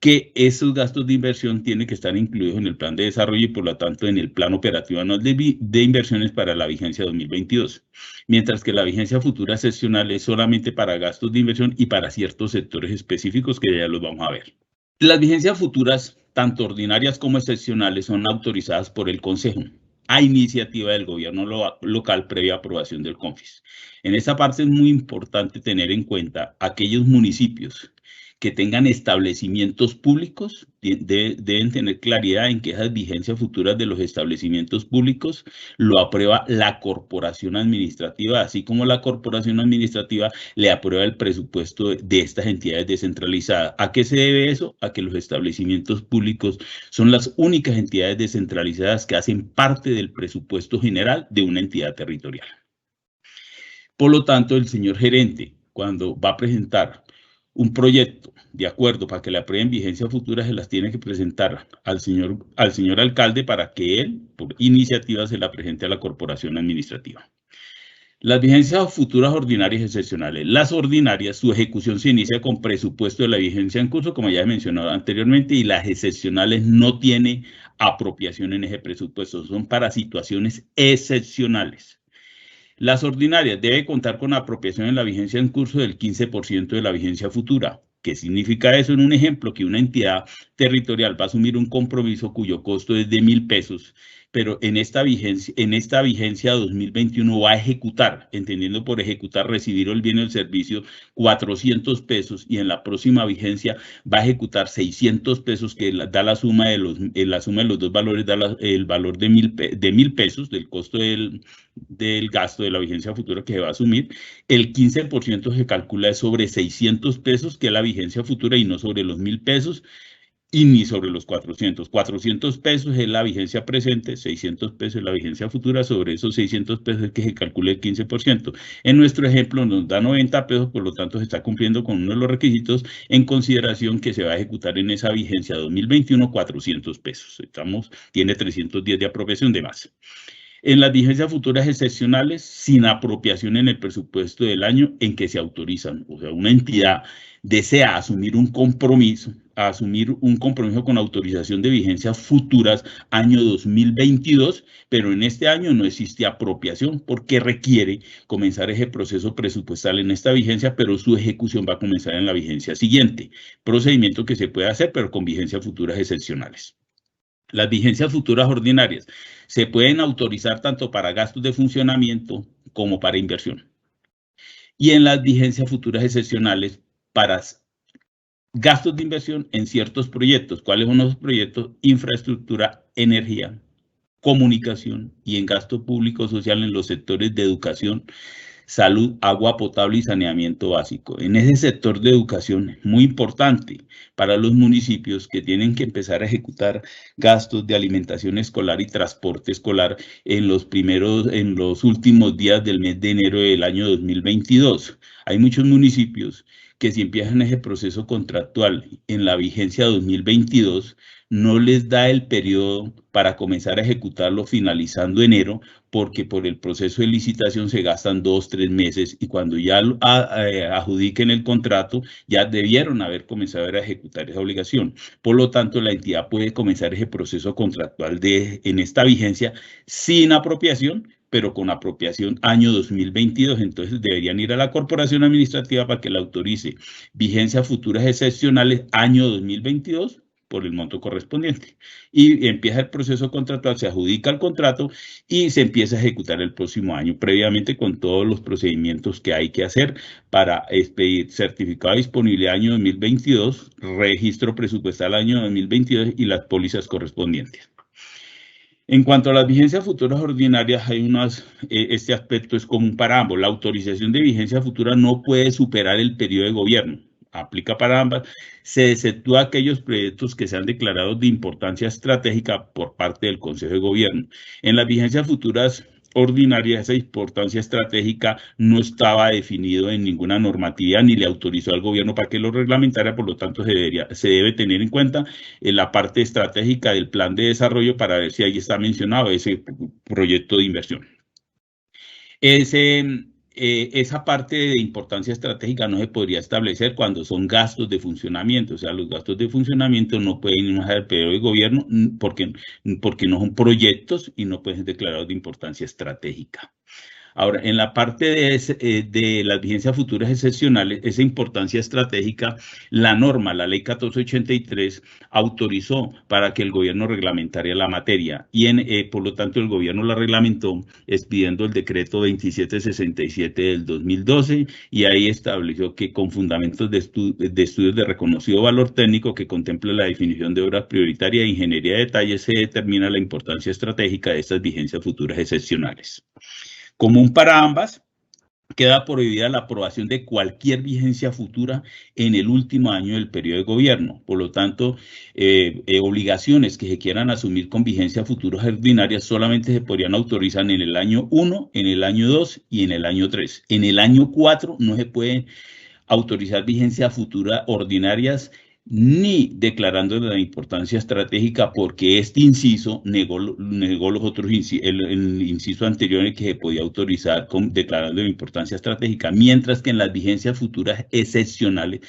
que esos gastos de inversión tienen que estar incluidos en el plan de desarrollo y por lo tanto en el plan operativo anual de inversiones para la vigencia 2022, mientras que la vigencia futura excepcional es solamente para gastos de inversión y para ciertos sectores específicos que ya los vamos a ver. Las vigencias futuras, tanto ordinarias como excepcionales, son autorizadas por el Consejo a iniciativa del gobierno local previa aprobación del CONFIS. En esta parte es muy importante tener en cuenta aquellos municipios que tengan establecimientos públicos, deben tener claridad en que esas vigencias futuras de los establecimientos públicos lo aprueba la corporación administrativa, así como la corporación administrativa le aprueba el presupuesto de estas entidades descentralizadas. ¿A qué se debe eso? A que los establecimientos públicos son las únicas entidades descentralizadas que hacen parte del presupuesto general de una entidad territorial. Por lo tanto, el señor gerente, cuando va a presentar un proyecto de acuerdo para que le aprueben vigencia futura, se las tiene que presentar al señor alcalde para que él, por iniciativa, se la presente a la corporación administrativa. Las vigencias futuras ordinarias y excepcionales. Las ordinarias, su ejecución se inicia con presupuesto de la vigencia en curso, como ya he mencionado anteriormente, y las excepcionales no tienen apropiación en ese presupuesto, son para situaciones excepcionales. Las ordinarias deben contar con apropiación en la vigencia en curso del 15% de la vigencia futura. ¿Qué significa eso? En un ejemplo, que una entidad territorial va a asumir un compromiso cuyo costo es de 1.000 pesos, pero en esta vigencia 2021 va a ejecutar, entendiendo por ejecutar recibir el bien o el servicio, 400 pesos, y en la próxima vigencia va a ejecutar 600 pesos, que da la suma de los dos valores, da el valor de 1.000 pesos del costo del gasto de la vigencia futura que se va a asumir. El 15% se calcula sobre 600 pesos, que es la vigencia futura, y no sobre los 1.000 pesos y ni sobre los 400. 400 pesos es la vigencia presente, 600 pesos es la vigencia futura, sobre esos 600 pesos es que se calcula el 15%. En nuestro ejemplo nos da 90 pesos, por lo tanto se está cumpliendo con uno de los requisitos en consideración que se va a ejecutar en esa vigencia 2021 400 pesos. Tiene 310 de apropiación de más. En las vigencias futuras excepcionales, sin apropiación en el presupuesto del año en que se autorizan. O sea, una entidad desea asumir un compromiso con autorización de vigencias futuras año 2022, pero en este año no existe apropiación porque requiere comenzar ese proceso presupuestal en esta vigencia, pero su ejecución va a comenzar en la vigencia siguiente. Procedimiento que se puede hacer, pero con vigencias futuras excepcionales. Las vigencias futuras ordinarias se pueden autorizar tanto para gastos de funcionamiento como para inversión. Y en las vigencias futuras excepcionales para gastos de inversión en ciertos proyectos. ¿Cuáles son los proyectos? Infraestructura, energía, comunicación y en gasto público social en los sectores de educación, salud, agua potable y saneamiento básico. En ese sector de educación, muy importante para los municipios que tienen que empezar a ejecutar gastos de alimentación escolar y transporte escolar en los últimos días del mes de enero del año 2022. Hay muchos municipios que si empiezan ese proceso contractual en la vigencia 2022, no les da el periodo para comenzar a ejecutarlo finalizando enero, porque por el proceso de licitación se gastan 2, 3 meses y cuando ya adjudiquen el contrato, ya debieron haber comenzado a ejecutar esa obligación. Por lo tanto, la entidad puede comenzar ese proceso contractual en esta vigencia sin apropiación, pero con apropiación año 2022. Entonces deberían ir a la Corporación Administrativa para que la autorice vigencias futuras excepcionales año 2022 por el monto correspondiente. Y empieza el proceso contractual, se adjudica el contrato y se empieza a ejecutar el próximo año, previamente con todos los procedimientos que hay que hacer para expedir certificado de disponibilidad año 2022, registro presupuestal año 2022 y las pólizas correspondientes. En cuanto a las vigencias futuras ordinarias, este aspecto es común para ambos. La autorización de vigencia futura no puede superar el periodo de gobierno. Aplica para ambas. Se exceptúa aquellos proyectos que sean declarados de importancia estratégica por parte del Consejo de Gobierno. En las vigencias futuras ordinarias, esa importancia estratégica no estaba definido en ninguna normatividad ni le autorizó al gobierno para que lo reglamentara, por lo tanto se debe tener en cuenta la parte estratégica del plan de desarrollo para ver si ahí está mencionado ese proyecto de inversión. Esa parte de importancia estratégica no se podría establecer cuando son gastos de funcionamiento, o sea, los gastos de funcionamiento no pueden ir más al periodo de gobierno porque no son proyectos y no pueden ser declarados de importancia estratégica. Ahora, en la parte de las vigencias futuras excepcionales, esa importancia estratégica, la norma, la ley 1483, autorizó para que el gobierno reglamentara la materia y por lo tanto el gobierno la reglamentó expidiendo el decreto 2767 del 2012 y ahí estableció que con fundamentos de estudios de reconocido valor técnico que contempla la definición de obras prioritarias e ingeniería de detalle se determina la importancia estratégica de estas vigencias futuras excepcionales. Común para ambas, queda prohibida la aprobación de cualquier vigencia futura en el último año del periodo de gobierno. Por lo tanto, obligaciones que se quieran asumir con vigencia futuras ordinarias solamente se podrían autorizar en el año 1, en el año 2 y en el año 3. En el año 4 no se pueden autorizar vigencias futuras ordinarias ni declarando la importancia estratégica porque este inciso negó los otros el inciso anterior en el que se podía autorizar declarando la importancia estratégica, mientras que en las vigencias futuras excepcionales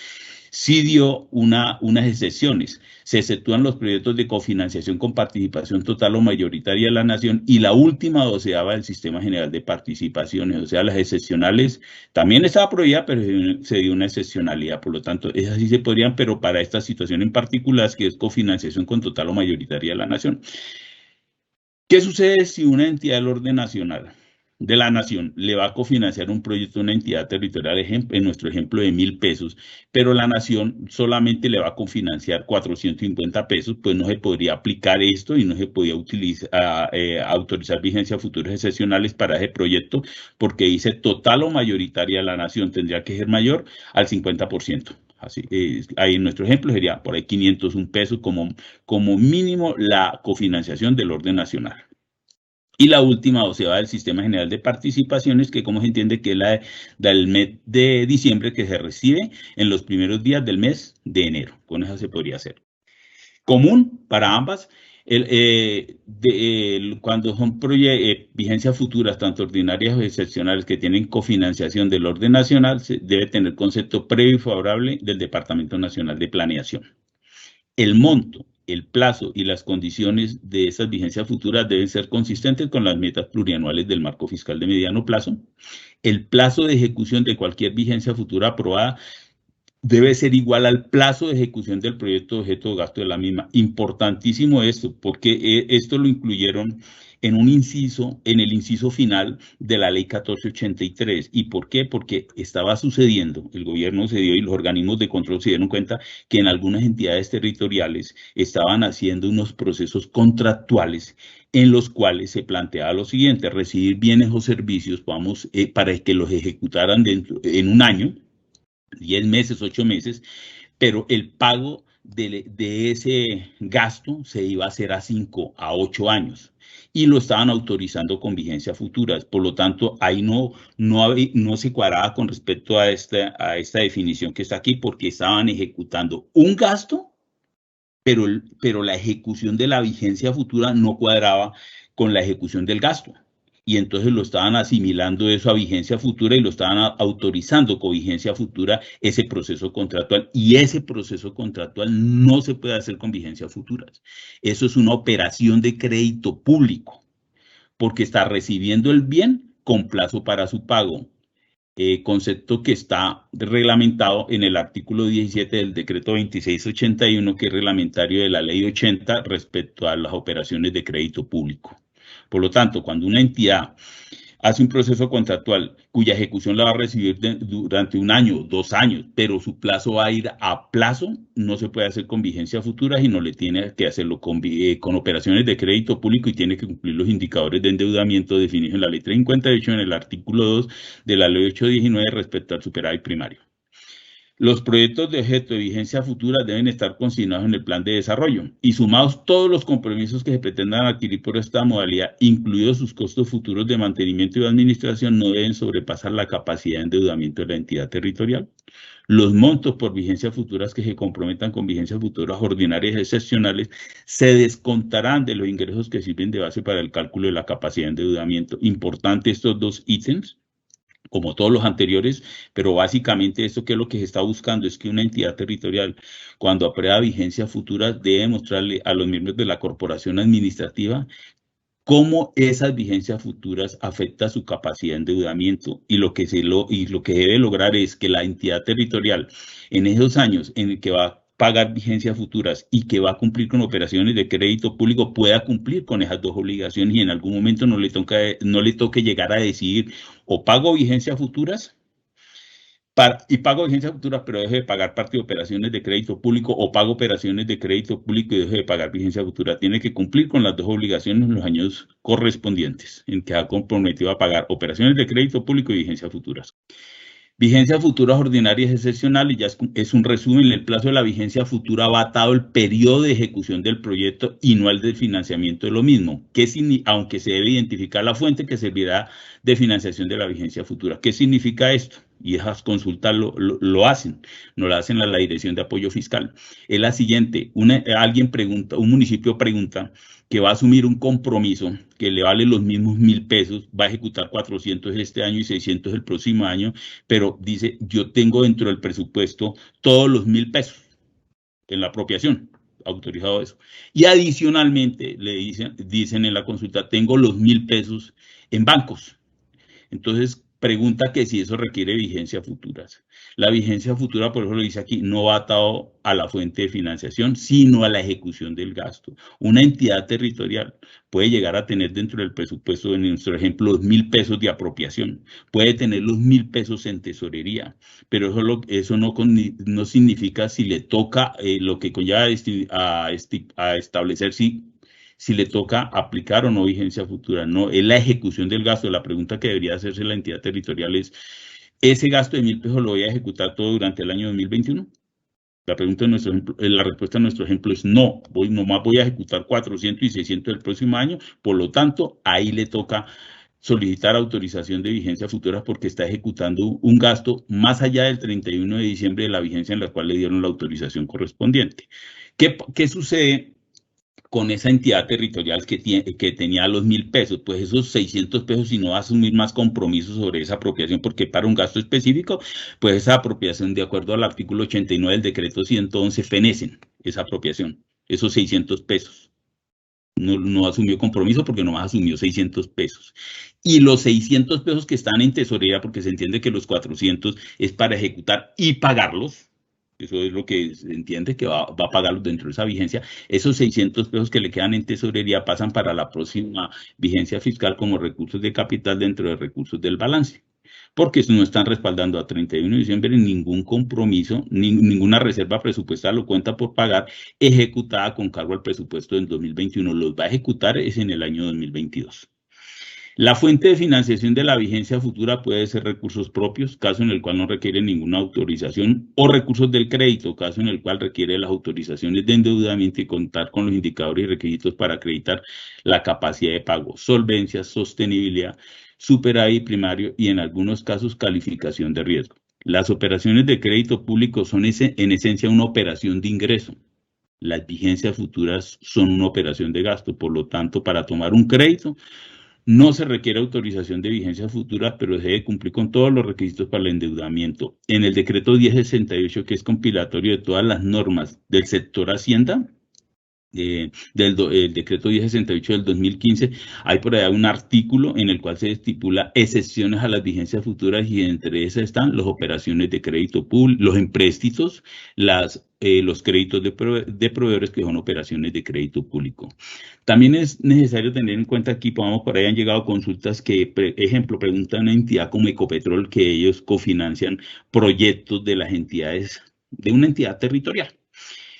sí dio unas excepciones. Se exceptúan los proyectos de cofinanciación con participación total o mayoritaria de la nación y la última doceava del Sistema General de Participaciones. O sea, las excepcionales también estaba prohibida, pero se dio una excepcionalidad. Por lo tanto, esas sí se podrían, pero para esta situación en particular, que es cofinanciación con total o mayoritaria de la nación. ¿Qué sucede si una entidad del orden nacional de la nación le va a cofinanciar un proyecto a una entidad territorial, en nuestro ejemplo de 1.000 pesos, pero la nación solamente le va a cofinanciar 450 pesos, pues no se podría aplicar esto y no se podía autorizar vigencias futuras excepcionales para ese proyecto, porque dice total o mayoritaria de la nación, tendría que ser mayor al 50%. Así, ahí en nuestro ejemplo sería por ahí 501 pesos como mínimo la cofinanciación del orden nacional. Y la última doceava del Sistema General de Participaciones, que como se entiende que es la del mes de diciembre que se recibe en los primeros días del mes de enero. Con eso se podría hacer. Común para ambas, cuando son vigencias futuras, tanto ordinarias o excepcionales, que tienen cofinanciación del orden nacional, se debe tener concepto previo y favorable del Departamento Nacional de Planeación. El monto, el plazo y las condiciones de esas vigencias futuras deben ser consistentes con las metas plurianuales del marco fiscal de mediano plazo. El plazo de ejecución de cualquier vigencia futura aprobada debe ser igual al plazo de ejecución del proyecto objeto de gasto de la misma. Importantísimo esto, porque esto lo incluyeron en el inciso final de la ley 1483. ¿Y por qué? Porque estaba sucediendo, el gobierno se dio y los organismos de control se dieron cuenta que en algunas entidades territoriales estaban haciendo unos procesos contractuales en los cuales se planteaba lo siguiente: recibir bienes o servicios, para que los ejecutaran en un año, 10 meses, 8 meses, pero el pago de ese gasto se iba a hacer a 5 a 8 años y lo estaban autorizando con vigencia futuras. Por lo tanto, ahí no se cuadraba con respecto a esta definición que está aquí, porque estaban ejecutando un gasto, pero la ejecución de la vigencia futura no cuadraba con la ejecución del gasto. Y entonces lo estaban asimilando eso a vigencia futura y lo estaban autorizando con vigencia futura ese proceso contractual. Y ese proceso contractual no se puede hacer con vigencias futuras. Eso es una operación de crédito público, porque está recibiendo el bien con plazo para su pago. Concepto que está reglamentado en el artículo 17 del decreto 2681, que es reglamentario de la ley 80 respecto a las operaciones de crédito público. Por lo tanto, cuando una entidad hace un proceso contractual cuya ejecución la va a recibir durante 1 año, 2 años, pero su plazo va a ir a plazo, no se puede hacer con vigencia futura, sino le tiene que hacerlo con operaciones de crédito público y tiene que cumplir los indicadores de endeudamiento definidos en la ley 358 en el artículo 2 de la ley 819 respecto al superávit primario. Los proyectos de objeto de vigencia futura deben estar consignados en el plan de desarrollo y sumados todos los compromisos que se pretendan adquirir por esta modalidad, incluidos sus costos futuros de mantenimiento y administración, no deben sobrepasar la capacidad de endeudamiento de la entidad territorial. Los montos por vigencias futuras que se comprometan con vigencias futuras ordinarias y excepcionales se descontarán de los ingresos que sirven de base para el cálculo de la capacidad de endeudamiento. Importante estos 2 ítems, como todos los anteriores, pero básicamente esto que es lo que se está buscando es que una entidad territorial, cuando aprueba vigencia futura, debe mostrarle a los miembros de la corporación administrativa cómo esas vigencias futuras afectan su capacidad de endeudamiento, y lo que debe lograr es que la entidad territorial en esos años en el que va a pagar vigencias futuras y que va a cumplir con operaciones de crédito público pueda cumplir con esas 2 obligaciones y en algún momento no le toque llegar a decidir: o pago vigencias futuras pero deje de pagar parte de operaciones de crédito público, o pago operaciones de crédito público y deje de pagar vigencia futura. Tiene que cumplir con las 2 obligaciones en los años correspondientes en que ha comprometido a pagar operaciones de crédito público y vigencias futuras. Vigencias futuras ordinarias excepcionales, ya es un resumen. El plazo de la vigencia futura va atado el periodo de ejecución del proyecto y no el del financiamiento de lo mismo, aunque se debe identificar la fuente que servirá de financiación de la vigencia futura. ¿Qué significa esto? Y esas consultas lo hacen, no lo hacen a la Dirección de Apoyo Fiscal. Es la siguiente: un municipio pregunta que va a asumir un compromiso que le vale los mismos 1.000 pesos, va a ejecutar 400 este año y 600 el próximo año, pero dice: yo tengo dentro del presupuesto todos los 1.000 pesos en la apropiación, autorizado eso. Y adicionalmente le dicen en la consulta: tengo los 1.000 pesos en bancos. Entonces pregunta que si eso requiere vigencias futuras. La vigencia futura, por eso lo dice aquí, no va atado a la fuente de financiación, sino a la ejecución del gasto. Una entidad territorial puede llegar a tener dentro del presupuesto, en nuestro ejemplo, los 1.000 pesos de apropiación, puede tener los 1.000 pesos en tesorería, pero eso no significa si le toca lo que conlleva a establecer si le toca aplicar o no vigencia futura. No, es la ejecución del gasto. La pregunta que debería hacerse la entidad territorial es: ¿ese gasto de 1.000 pesos lo voy a ejecutar todo durante el año 2021? La respuesta de nuestro ejemplo es no. Nomás voy a ejecutar 400 y 600 el próximo año. Por lo tanto, ahí le toca solicitar autorización de vigencia futura porque está ejecutando un gasto más allá del 31 de diciembre de la vigencia en la cual le dieron la autorización correspondiente. ¿Qué sucede con esa entidad territorial que tenía los 1.000 pesos? Pues esos 600 pesos, si no va a asumir más compromisos sobre esa apropiación, porque para un gasto específico, pues esa apropiación, de acuerdo al artículo 89 del decreto 111, fenecen esa apropiación, esos 600 pesos. No asumió compromiso porque nomás asumió 600 pesos. Y los 600 pesos que están en tesorería, porque se entiende que los 400 es para ejecutar y pagarlos, eso es lo que se entiende que va a pagarlos dentro de esa vigencia. Esos 600 pesos que le quedan en tesorería pasan para la próxima vigencia fiscal como recursos de capital dentro de recursos del balance, porque no están respaldando a 31 de diciembre ningún compromiso, ninguna reserva presupuestal o cuenta por pagar ejecutada con cargo al presupuesto del 2021. Los va a ejecutar es en el año 2022. La fuente de financiación de la vigencia futura puede ser recursos propios, caso en el cual no requiere ninguna autorización, o recursos del crédito, caso en el cual requiere las autorizaciones de endeudamiento y contar con los indicadores y requisitos para acreditar la capacidad de pago, solvencia, sostenibilidad, superávit primario y en algunos casos calificación de riesgo. Las operaciones de crédito público son en esencia una operación de ingreso. Las vigencias futuras son una operación de gasto, por lo tanto, para tomar un crédito, no se requiere autorización de vigencia futura, pero se debe cumplir con todos los requisitos para el endeudamiento. En el decreto 1068, que es compilatorio de todas las normas del sector Hacienda, el decreto 1068 del 2015, hay por allá un artículo en el cual se estipula excepciones a las vigencias futuras y entre esas están las operaciones de crédito público, los empréstitos, los créditos de proveedores que son operaciones de crédito público. También es necesario tener en cuenta aquí, por ahí han llegado consultas que, ejemplo, preguntan a una entidad como Ecopetrol que ellos cofinancian proyectos de las entidades, de una entidad territorial.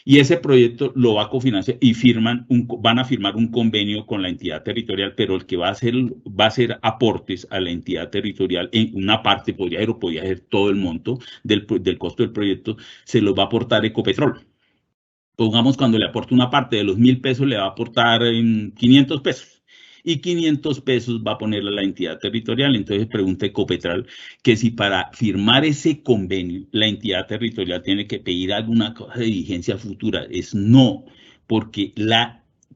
Y ese proyecto lo va a cofinanciar y van a firmar un convenio con la entidad territorial, pero el que va a hacer aportes a la entidad territorial en una parte, podría ser todo el monto del costo del proyecto, se los va a aportar Ecopetrol. Pongamos, cuando le aporta una parte de los 1.000 pesos, le va a aportar 500 pesos. Y 500 pesos va a ponerle a la entidad territorial. Entonces pregunta Ecopetrol que si para firmar ese convenio la entidad territorial tiene que pedir alguna cosa de vigencia futura. Es no, porque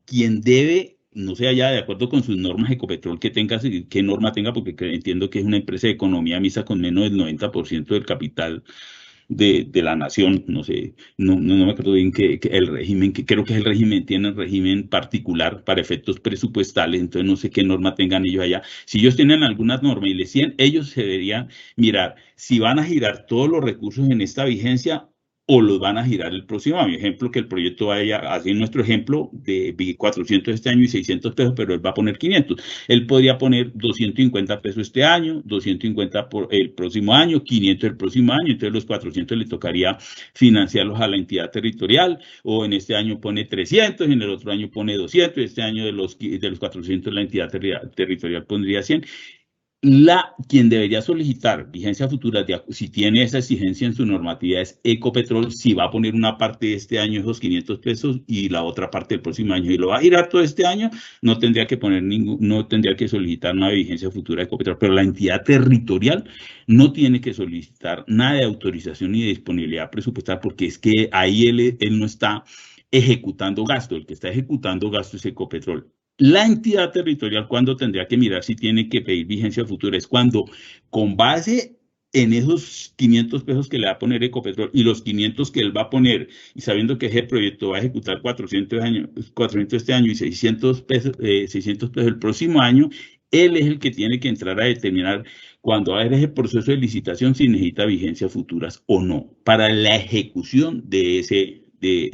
quien debe, no sea ya de acuerdo con sus normas Ecopetrol, qué norma tenga, porque entiendo que es una empresa de economía mixta con menos del 90% del capital de la nación, no sé, no me acuerdo bien que el régimen, que creo que es el régimen, tiene el régimen particular para efectos presupuestales, entonces no sé qué norma tengan ellos allá. Si ellos tienen algunas normas y les decían, ellos se deberían mirar si van a girar todos los recursos en esta vigencia o los van a girar el próximo año. Ejemplo, que el proyecto vaya, así nuestro ejemplo, de 400 este año y 600 pesos, pero él va a poner 500. Él podría poner 250 pesos este año, 250 por el próximo año, 500 el próximo año, entonces los 400 le tocaría financiarlos a la entidad territorial, o en este año pone 300, en el otro año pone 200, este año de los 400 la entidad territorial pondría 100. Quien debería solicitar vigencia futura, si tiene esa exigencia en su normatividad, es Ecopetrol, si va a poner una parte de este año esos 500 pesos y la otra parte del próximo año, y lo va a girar todo este año, no tendría que solicitar una vigencia futura de Ecopetrol, pero la entidad territorial no tiene que solicitar nada de autorización ni de disponibilidad presupuestal, porque es que ahí él no está ejecutando gasto, el que está ejecutando gasto es Ecopetrol. La entidad territorial, cuando tendría que mirar si tiene que pedir vigencia futura, es cuando, con base en esos 500 pesos que le va a poner Ecopetrol y los 500 que él va a poner, y sabiendo que ese proyecto va a ejecutar 400 este año y 600 pesos el próximo año, él es el que tiene que entrar a determinar cuando va a haber ese proceso de licitación si necesita vigencias futuras o no, para la ejecución de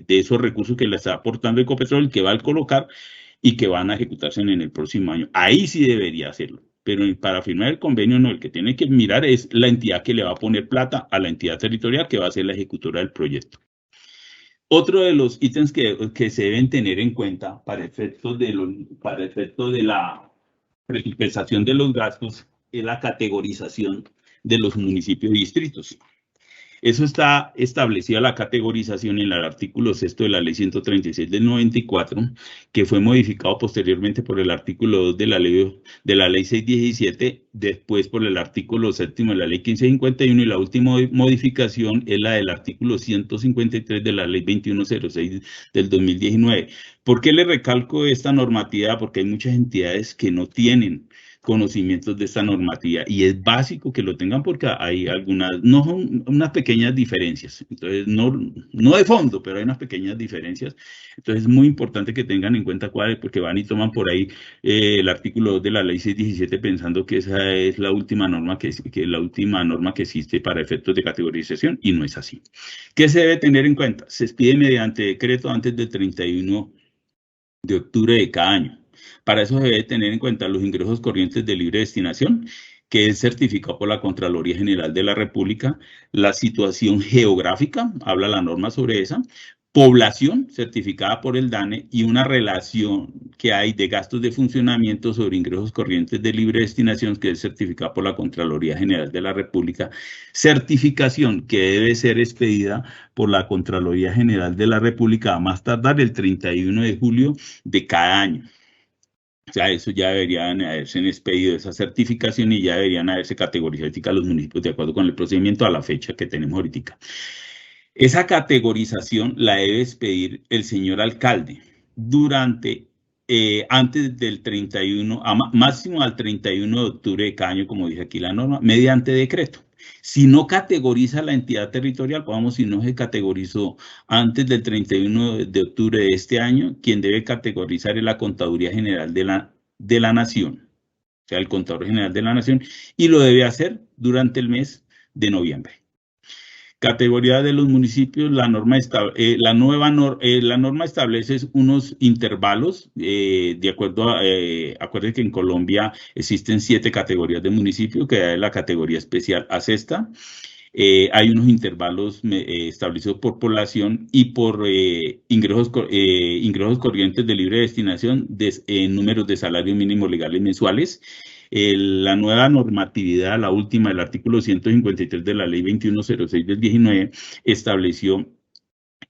esos recursos que le está aportando Ecopetrol, que va a colocar y que van a ejecutarse en el próximo año. Ahí sí debería hacerlo, pero para firmar el convenio no, el que tiene que mirar es la entidad que le va a poner plata a la entidad territorial que va a ser la ejecutora del proyecto. Otro de los ítems que se deben tener en cuenta para efectos de la presupuestación de los gastos es la categorización de los municipios y distritos. Eso está establecida la categorización en el artículo 6 de la ley 136 del 94, que fue modificado posteriormente por el artículo 2 de la ley 617, después por el artículo 7 de la ley 1551, y la última modificación es la del artículo 153 de la ley 2106 del 2019. ¿Por qué le recalco esta normatividad? Porque hay muchas entidades que no tienen conocimientos de esta normativa, y es básico que lo tengan porque hay algunas, no son unas pequeñas diferencias, entonces no de fondo, pero hay unas pequeñas diferencias, entonces es muy importante que tengan en cuenta cuál, porque van y toman por ahí el artículo 2 de la ley 617 pensando que esa es la última norma que existe para efectos de categorización, y no es así. ¿Qué se debe tener en cuenta? Se expide mediante decreto antes del 31 de octubre de cada año. Para eso se debe tener en cuenta los ingresos corrientes de libre destinación, que es certificado por la Contraloría General de la República, la situación geográfica, habla la norma sobre esa, población certificada por el DANE y una relación que hay de gastos de funcionamiento sobre ingresos corrientes de libre destinación, que es certificada por la Contraloría General de la República, certificación que debe ser expedida por la Contraloría General de la República a más tardar el 31 de julio de cada año. O sea, eso ya deberían haberse expedido esa certificación y ya deberían haberse categorizado a los municipios de acuerdo con el procedimiento a la fecha que tenemos ahorita. Esa categorización la debe expedir el señor alcalde durante, antes del 31, máximo al 31 de octubre de cada año, como dice aquí la norma, mediante decreto. Si no categoriza la entidad territorial, vamos, si no se categorizó antes del 31 de octubre de este año, quien debe categorizar es la Contaduría General de la Nación, o sea, el Contador General de la Nación, y lo debe hacer durante el mes de noviembre. Categoría de los municipios, la norma establece unos intervalos, de acuerdo a, acuérdense que en Colombia existen 7 categorías de municipios, que es la categoría especial a sexta. Hay unos intervalos establecidos por población y por ingresos corrientes de libre destinación en números de salario mínimo legales mensuales. La nueva normatividad, la última, el artículo 153 de la ley 2106 del 19, estableció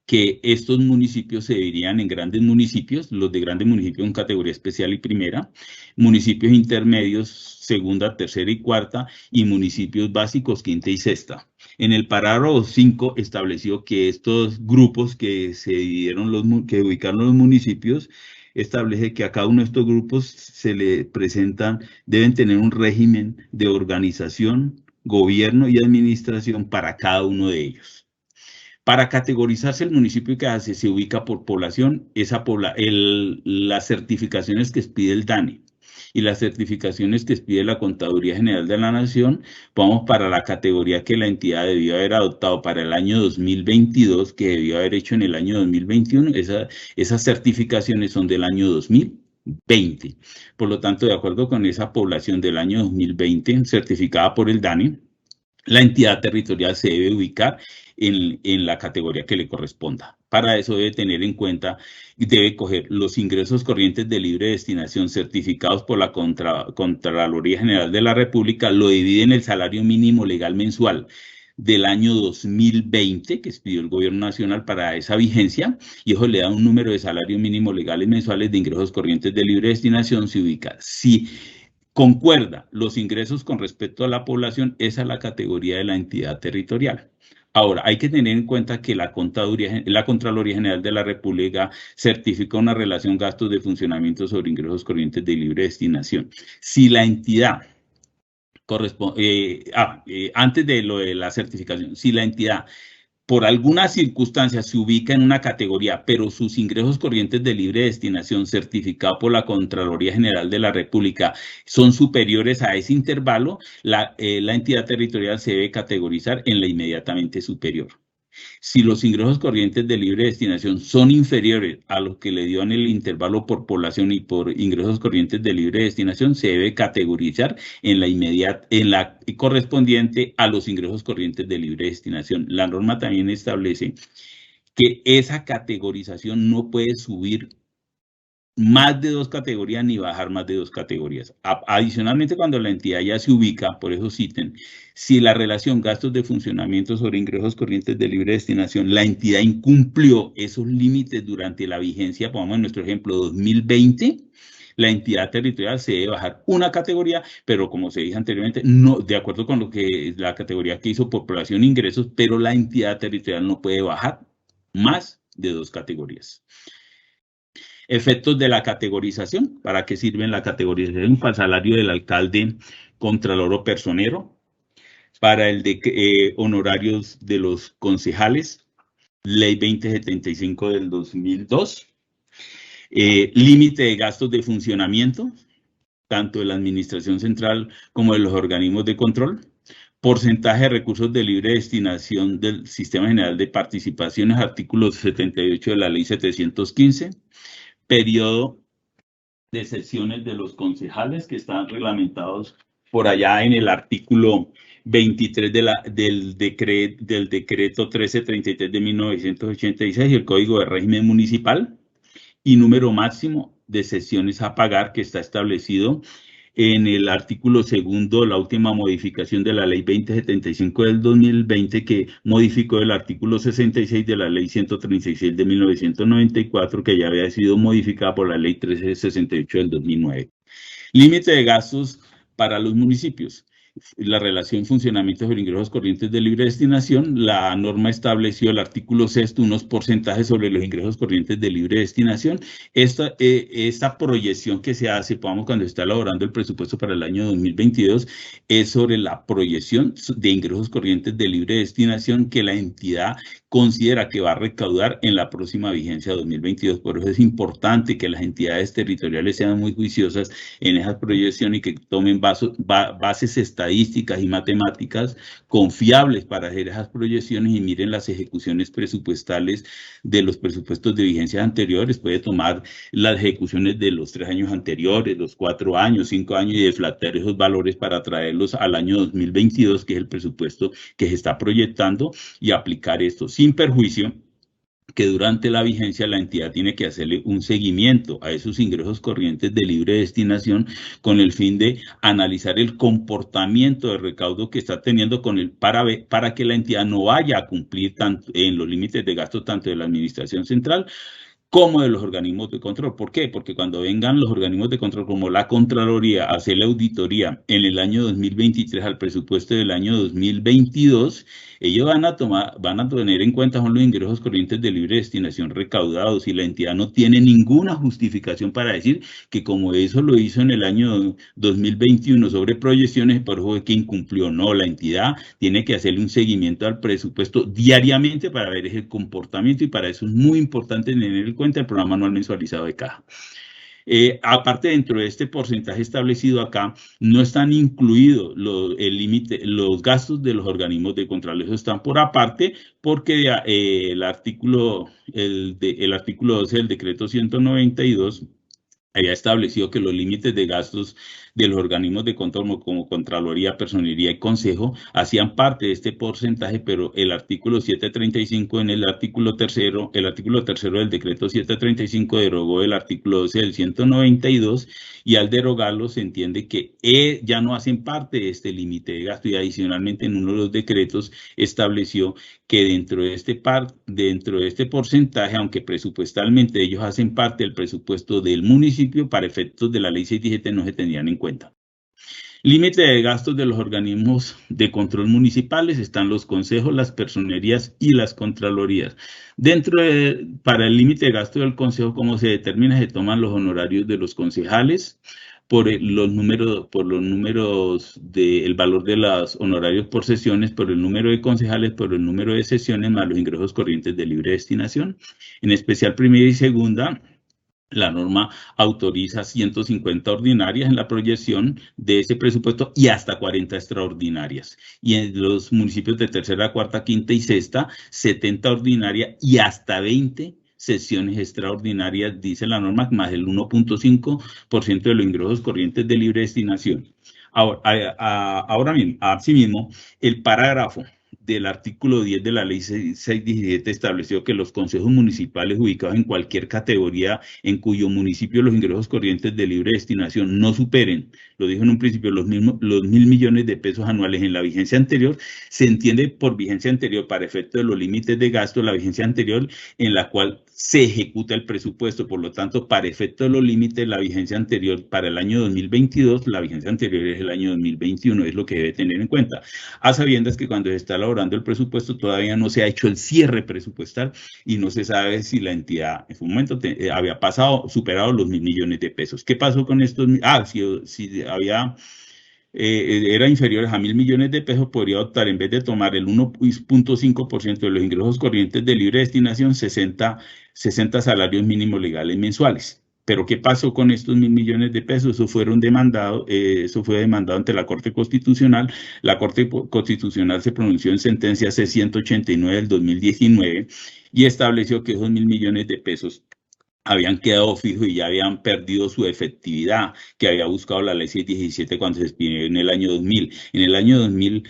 que estos municipios se dividían en grandes municipios, los de grandes municipios en categoría especial y primera, municipios intermedios, segunda, tercera y cuarta, y municipios básicos, quinta y sexta. En el párrafo 5 estableció que estos grupos que se dividieron, que ubicaron los municipios, establece que a cada uno de estos grupos se le presentan, deben tener un régimen de organización, gobierno y administración para cada uno de ellos. Para categorizarse el municipio que se ubica por población, las certificaciones que expide el DANE y las certificaciones que expide la Contaduría General de la Nación, vamos para la categoría que la entidad debió haber adoptado para el año 2022, que debió haber hecho en el año 2021. Esas certificaciones son del año 2020. Por lo tanto, de acuerdo con esa población del año 2020, certificada por el DANE, la entidad territorial se debe ubicar en la categoría que le corresponda. Para eso debe tener en cuenta y debe coger los ingresos corrientes de libre destinación certificados por la Contraloría General de la República, lo divide en el salario mínimo legal mensual del año 2020 que expidió el gobierno nacional para esa vigencia, y eso le da un número de salario mínimo legales mensuales de ingresos corrientes de libre destinación, se ubica. Si concuerda los ingresos con respecto a la población, esa es la categoría de la entidad territorial. Ahora, hay que tener en cuenta que la Contraloría General de la República certifica una relación gastos de funcionamiento sobre ingresos corrientes de libre destinación. Si la entidad corresponde, antes de lo de la certificación, si la entidad por alguna circunstancia se ubica en una categoría, pero sus ingresos corrientes de libre destinación certificados por la Contraloría General de la República son superiores a ese intervalo, la entidad territorial se debe categorizar en la inmediatamente superior. Si los ingresos corrientes de libre destinación son inferiores a lo que le dio en el intervalo por población y por ingresos corrientes de libre destinación, se debe categorizar en la correspondiente a los ingresos corrientes de libre destinación. La norma también establece que esa categorización no puede subir más de 2 categorías ni bajar más de 2 categorías. Adicionalmente, cuando la entidad ya se ubica, por eso citen, si la relación gastos de funcionamiento sobre ingresos corrientes de libre destinación, la entidad incumplió esos límites durante la vigencia, pongamos en nuestro ejemplo 2020, la entidad territorial se debe bajar una categoría, pero como se dijo anteriormente, no, de acuerdo con lo que la categoría que hizo por población e ingresos, pero la entidad territorial no puede bajar más de 2 categorías. Efectos de la categorización. ¿Para qué sirven la categorización? Para el salario del alcalde, contralor o personero. Para el de honorarios de los concejales. Ley 2075 del 2002. Límite de gastos de funcionamiento, tanto de la administración central como de los organismos de control. Porcentaje de recursos de libre destinación del Sistema General de Participaciones, artículo 78 de la Ley 715. Periodo de sesiones de los concejales que están reglamentados por allá en el artículo 23 del decreto 1333 de 1986 y el Código de Régimen Municipal, y número máximo de sesiones a pagar que está establecido en el artículo segundo, la última modificación de la Ley 2075 del 2020, que modificó el artículo 66 de la Ley 136 de 1994, que ya había sido modificada por la Ley 1368 del 2009. Límite de gastos para los municipios. La relación funcionamiento de ingresos corrientes de libre destinación, la norma estableció el artículo 6 unos porcentajes sobre los ingresos corrientes de libre destinación. Esta proyección que se hace, cuando se está elaborando el presupuesto para el año 2022, es sobre la proyección de ingresos corrientes de libre destinación que la entidad considera que va a recaudar en la próxima vigencia 2022. Por eso es importante que las entidades territoriales sean muy juiciosas en esas proyecciones y que tomen bases estadísticas y matemáticas confiables para hacer esas proyecciones y miren las ejecuciones presupuestales de los presupuestos de vigencias anteriores. Puede tomar las ejecuciones de los 3 años anteriores, los 4 años, 5 años y deflatar esos valores para traerlos al año 2022, que es el presupuesto que se está proyectando, y aplicar esto sin perjuicio que durante la vigencia la entidad tiene que hacerle un seguimiento a esos ingresos corrientes de libre destinación con el fin de analizar el comportamiento de recaudo que está teniendo para que la entidad no vaya a cumplir tanto en los límites de gasto tanto de la administración central como de los organismos de control. ¿Por qué? Porque cuando vengan los organismos de control como la Contraloría a hacer la auditoría en el año 2023 al presupuesto del año 2022, ellos van a tener en cuenta son los ingresos corrientes de libre destinación recaudados, y la entidad no tiene ninguna justificación para decir que como eso lo hizo en el año 2021 sobre proyecciones, por eso es que incumplió. No, la entidad tiene que hacerle un seguimiento al presupuesto diariamente para ver ese comportamiento, y para eso es muy importante tener en cuenta el programa anual mensualizado de caja. Aparte, dentro de este porcentaje establecido acá, no están incluidos los gastos de los organismos de control. Eso están por aparte, porque el artículo 12 del decreto 192 había establecido que los límites de gastos de los organismos de control como Contraloría, Personería y Consejo hacían parte de este porcentaje, pero el artículo 735 en el artículo tercero del decreto 735 derogó el artículo 12 del 192, y al derogarlo se entiende que ya no hacen parte de este límite de gasto, y adicionalmente en uno de los decretos estableció que dentro de este porcentaje, aunque presupuestalmente ellos hacen parte del presupuesto del municipio, para efectos de la ley 617 no se tendrían en cuenta. Límite de gastos de los organismos de control municipales están los consejos, las personerías y las contralorías. Para el límite de gasto del consejo, ¿cómo se determina? Se toman los honorarios de los concejales por los números del valor de los honorarios por sesiones, por el número de concejales, por el número de sesiones, más los ingresos corrientes de libre destinación. En especial, primera y segunda, la norma autoriza 150 ordinarias en la proyección de ese presupuesto y hasta 40 extraordinarias. Y en los municipios de tercera, cuarta, quinta y sexta, 70 ordinarias y hasta 20 sesiones extraordinarias, dice la norma, más el 1.5% de los ingresos corrientes de libre destinación. Ahora mismo, asimismo, el parágrafo del artículo 10 de la ley 617 estableció que los consejos municipales ubicados en cualquier categoría en cuyo municipio los ingresos corrientes de libre destinación no superen, lo dijo en un principio, los 1.000 millones de pesos anuales en la vigencia anterior, se entiende por vigencia anterior para efecto de los límites de gasto la vigencia anterior en la cual se ejecuta el presupuesto. Por lo tanto, para efecto de los límites, la vigencia anterior para el año 2022, la vigencia anterior es el año 2021, es lo que debe tener en cuenta. A sabiendas que cuando se está elaborando elaborando el presupuesto, todavía no se ha hecho el cierre presupuestal y no se sabe si la entidad en su momento había superado los 1.000 millones de pesos. ¿Qué pasó con estos? Si era inferior a 1.000 millones de pesos, podría optar, en vez de tomar el 1.5% de los ingresos corrientes de libre destinación, 60 salarios mínimos legales mensuales. Pero ¿qué pasó con estos 1.000 millones de pesos? Eso fue demandado ante la Corte Constitucional. La Corte Constitucional se pronunció en sentencia C-189 del 2019 y estableció que esos 1.000 millones de pesos habían quedado fijos y ya habían perdido su efectividad que había buscado la ley 617 cuando se expidió en el año 2000. En el año 2000,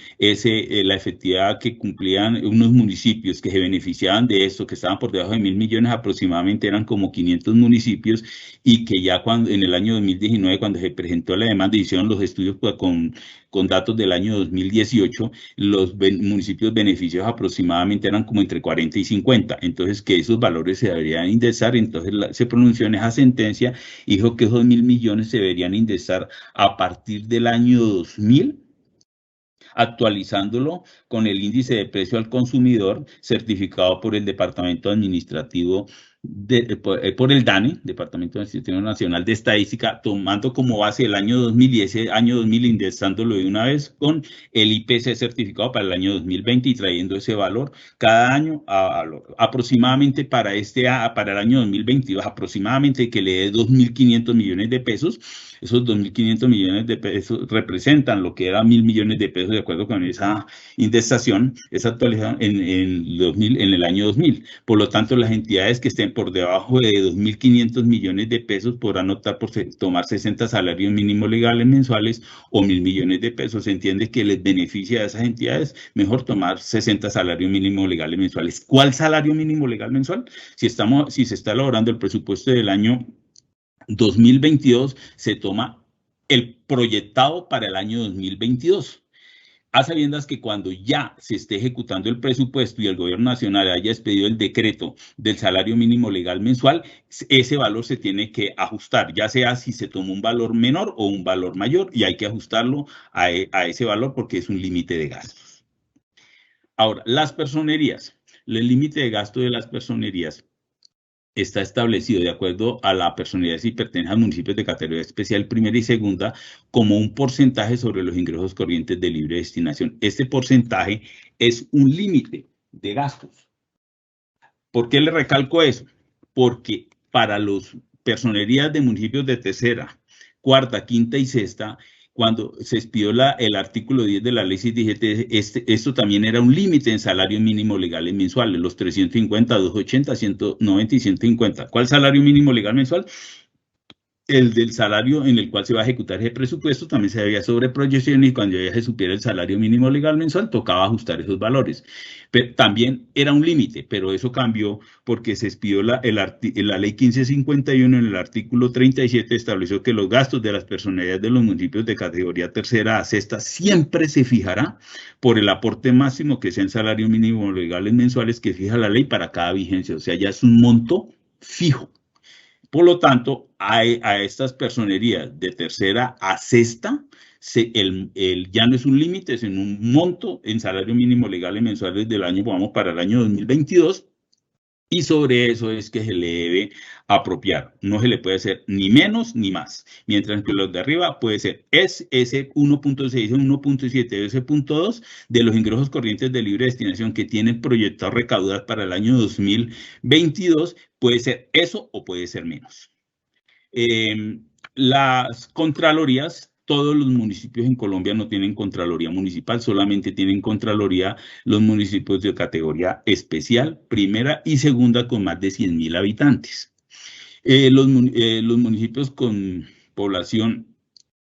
la efectividad que cumplían unos municipios que se beneficiaban de esto, que estaban por debajo de 1.000 millones aproximadamente, eran como 500 municipios, y que ya en el año 2019, cuando se presentó la demanda, hicieron los estudios con datos del año 2018, los municipios beneficiados aproximadamente eran como entre 40 y 50, entonces que esos valores se deberían indexar. Entonces se pronunció en esa sentencia y dijo que esos 1.000 millones se deberían indexar a partir del año 2000, actualizándolo con el índice de precio al consumidor certificado por el Departamento Administrativo por el DANE, Departamento Administrativo Nacional de Estadística, tomando como base el año 2000 y ese año 2000 indexándolo de una vez con el IPC certificado para el año 2020 y trayendo ese valor cada año aproximadamente para el año 2022, aproximadamente que le dé 2.500 millones de pesos. Esos 2.500 millones de pesos representan lo que era 1.000 millones de pesos de acuerdo con esa indexación, esa actualización en el año 2000. Por lo tanto, las entidades que estén por debajo de 2.500 millones de pesos podrán optar por tomar 60 salarios mínimos legales mensuales o 1.000 millones de pesos. Se entiende que les beneficia a esas entidades mejor tomar 60 salarios mínimos legales mensuales. ¿Cuál salario mínimo legal mensual? Si se está elaborando el presupuesto del año 2022, se toma el proyectado para el año 2022. A sabiendas que cuando ya se esté ejecutando el presupuesto y el gobierno nacional haya expedido el decreto del salario mínimo legal mensual, ese valor se tiene que ajustar, ya sea si se toma un valor menor o un valor mayor, y hay que ajustarlo a ese valor porque es un límite de gastos. Ahora, las personerías. El límite de gasto de las personerías está establecido de acuerdo a la personería si pertenece a municipios de categoría especial primera y segunda como un porcentaje sobre los ingresos corrientes de libre destinación. Este porcentaje es un límite de gastos. ¿Por qué le recalco eso? Porque para las personerías de municipios de tercera, cuarta, quinta y sexta, cuando se expidió el artículo 10 de la ley 617, esto también era un límite en salario mínimo legales mensuales, los 350, 280, 190 y 150. ¿Cuál salario mínimo legal mensual? El del salario en el cual se va a ejecutar ese presupuesto también se había sobreproyección y cuando ya se supiera el salario mínimo legal mensual tocaba ajustar esos valores. Pero también era un límite, pero eso cambió porque se expidió la ley 1551 en el artículo 37 estableció que los gastos de las personalidades de los municipios de categoría tercera a sexta siempre se fijará por el aporte máximo que sea en salario mínimo legales mensuales que fija la ley para cada vigencia, o sea, ya es un monto fijo. Por lo tanto, a estas personerías de tercera a sexta, ya no es un límite, es en un monto en salario mínimo legal y mensuales del año, vamos para el año 2022, y sobre eso es que se le debe apropiar. No se le puede hacer ni menos ni más, mientras que los de arriba puede ser ese 1.6, 1.7, ese 0.2 de los ingresos corrientes de libre destinación que tienen proyectado recaudar para el año 2022, puede ser eso o puede ser menos. Las contralorías, todos los municipios en Colombia no tienen contraloría municipal, solamente tienen contraloría los municipios de categoría especial, primera y segunda con más de 100.000 habitantes. Los municipios con población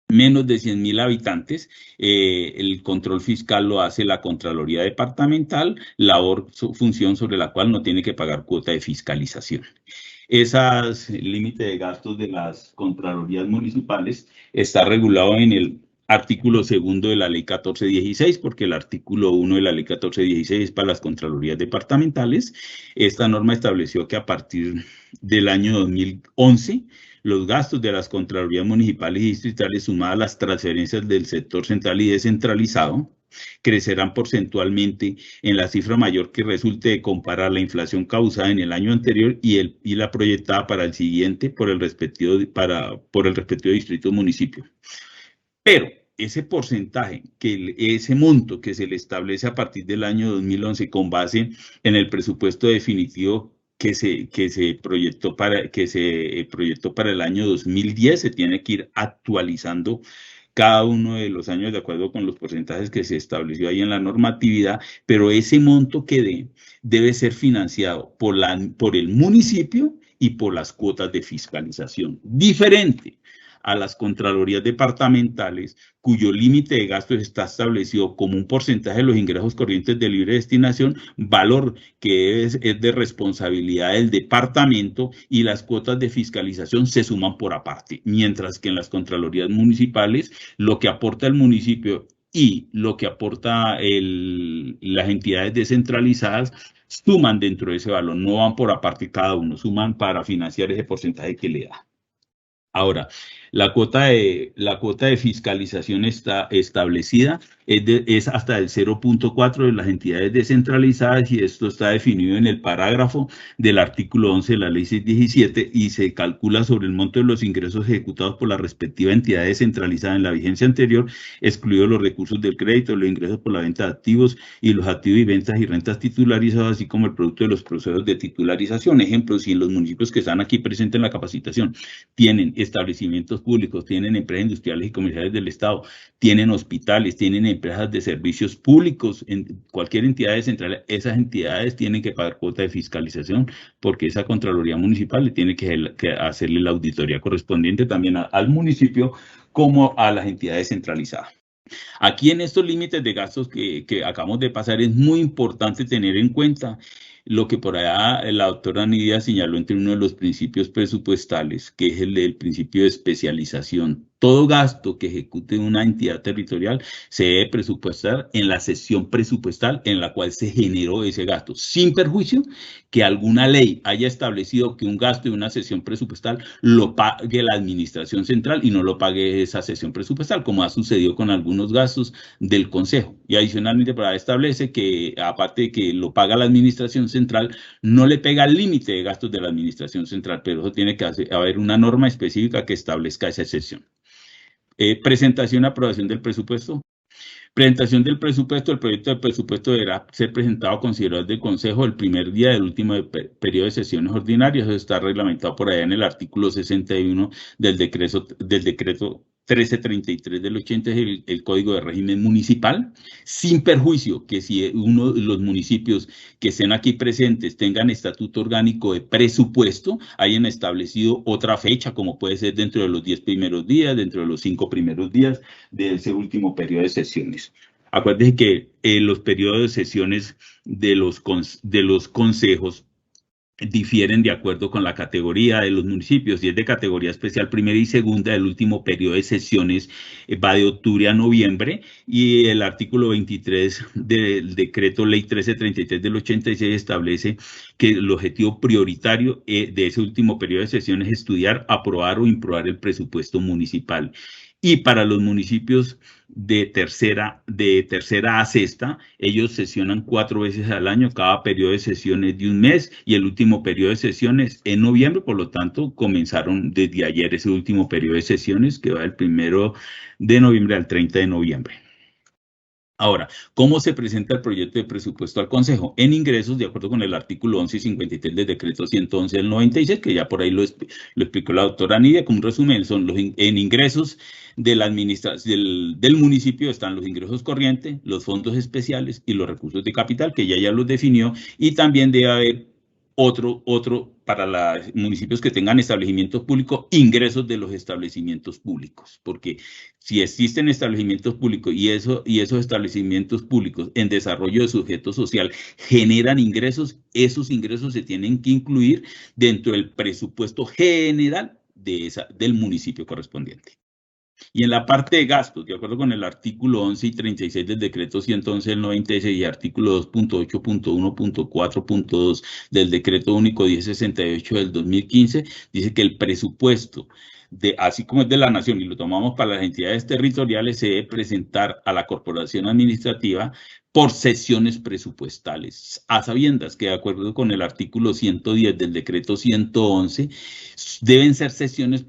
menos de 100.000 habitantes, el control fiscal lo hace la Contraloría Departamental, función sobre la cual no tiene que pagar cuota de fiscalización. El límite de gastos de las contralorías municipales está regulado en el artículo 2 de la ley 1416, porque el artículo 1 de la ley 1416 es para las contralorías departamentales. Esta norma estableció que a partir del año 2011, los gastos de las contralorías municipales y distritales sumadas a las transferencias del sector central y descentralizado crecerán porcentualmente en la cifra mayor que resulte de comparar la inflación causada en el año anterior y la proyectada para el siguiente por el respectivo distrito o municipio. Pero ese porcentaje, ese monto que se le establece a partir del año 2011 con base en el presupuesto definitivo que se proyectó para el año 2010, se tiene que ir actualizando cada uno de los años de acuerdo con los porcentajes que se estableció ahí en la normatividad, pero ese monto que debe ser financiado por el municipio y por las cuotas de fiscalización. Diferente a las contralorías departamentales, cuyo límite de gastos está establecido como un porcentaje de los ingresos corrientes de libre destinación, valor que es de responsabilidad del departamento, y las cuotas de fiscalización se suman por aparte, mientras que en las contralorías municipales, lo que aporta el municipio y lo que aporta las entidades descentralizadas suman dentro de ese valor, no van por aparte cada uno, suman para financiar ese porcentaje que le da. Ahora, la cuota de fiscalización está establecida, es hasta el 0.4 de las entidades descentralizadas, y esto está definido en el parágrafo del artículo 11 de la ley 617, y se calcula sobre el monto de los ingresos ejecutados por la respectiva entidad descentralizada en la vigencia anterior, excluidos los recursos del crédito, los ingresos por la venta de activos y los activos y ventas y rentas titularizadas, así como el producto de los procesos de titularización. Ejemplo, si los municipios que están aquí presentes en la capacitación tienen establecimientos públicos, tienen empresas industriales y comerciales del Estado, tienen hospitales, tienen empresas de servicios públicos, en cualquier entidad descentralizada, esas entidades tienen que pagar cuota de fiscalización, porque esa Contraloría Municipal le tiene que hacerle la auditoría correspondiente también al municipio como a las entidades centralizadas. Aquí en estos límites de gastos que acabamos de pasar es muy importante tener en cuenta lo que por allá la doctora Nidia señaló entre uno de los principios presupuestales, que es el del principio de especialización. Todo gasto que ejecute una entidad territorial se debe presupuestar en la sesión presupuestal en la cual se generó ese gasto, sin perjuicio que alguna ley haya establecido que un gasto de una sesión presupuestal lo pague la administración central y no lo pague esa sesión presupuestal, como ha sucedido con algunos gastos del Consejo. Y adicionalmente, por ahí establece que, aparte de que lo paga la administración central, no le pega el límite de gastos de la administración central, pero eso tiene que haber una norma específica que establezca esa excepción. Presentación y aprobación del presupuesto. Presentación del presupuesto. El proyecto de presupuesto deberá ser presentado a consideración del Consejo el primer día del último periodo de sesiones ordinarias. Eso está reglamentado por allá en el artículo 61 del decreto 1333 del 80, es el Código de Régimen Municipal, sin perjuicio que si uno de los municipios que estén aquí presentes tengan estatuto orgánico de presupuesto, hayan establecido otra fecha, como puede ser dentro de los 10 primeros días, dentro de los 5 primeros días de ese último periodo de sesiones. Acuérdense que los periodos de sesiones de los consejos difieren de acuerdo con la categoría de los municipios. Si es de categoría especial primera y segunda, el último periodo de sesiones va de octubre a noviembre, y el artículo 23 del decreto ley 1333 del 86 establece que el objetivo prioritario de ese último periodo de sesiones es estudiar, aprobar o improbar el presupuesto municipal. Y para los municipios de tercera a sexta, ellos sesionan 4 veces al año, cada periodo de sesiones de un mes, y el último periodo de sesiones en noviembre. Por lo tanto, comenzaron desde ayer ese último periodo de sesiones, que va del 1 de noviembre al 30 de noviembre. Ahora, ¿cómo se presenta el proyecto de presupuesto al Consejo? En ingresos, de acuerdo con el artículo 11 y 53 del decreto 111 del 96, que ya por ahí lo explicó la doctora Nidia. Como un resumen, son en ingresos de la administración del municipio están los ingresos corrientes, los fondos especiales y los recursos de capital, que ya los definió, y también debe haber otro para los municipios que tengan establecimientos públicos, ingresos de los establecimientos públicos, porque si existen establecimientos públicos y esos establecimientos públicos en desarrollo de sujeto social generan ingresos, esos ingresos se tienen que incluir dentro del presupuesto general del municipio correspondiente. Y en la parte de gastos, de acuerdo con el artículo 11 y 36 del decreto 111 del 96 y artículo 2.8.1.4.2 del decreto único 1068 del 2015, dice que el presupuesto así como es de la nación y lo tomamos para las entidades territoriales, se debe presentar a la corporación administrativa por sesiones presupuestales, a sabiendas que de acuerdo con el artículo 110 del decreto 111, deben ser sesiones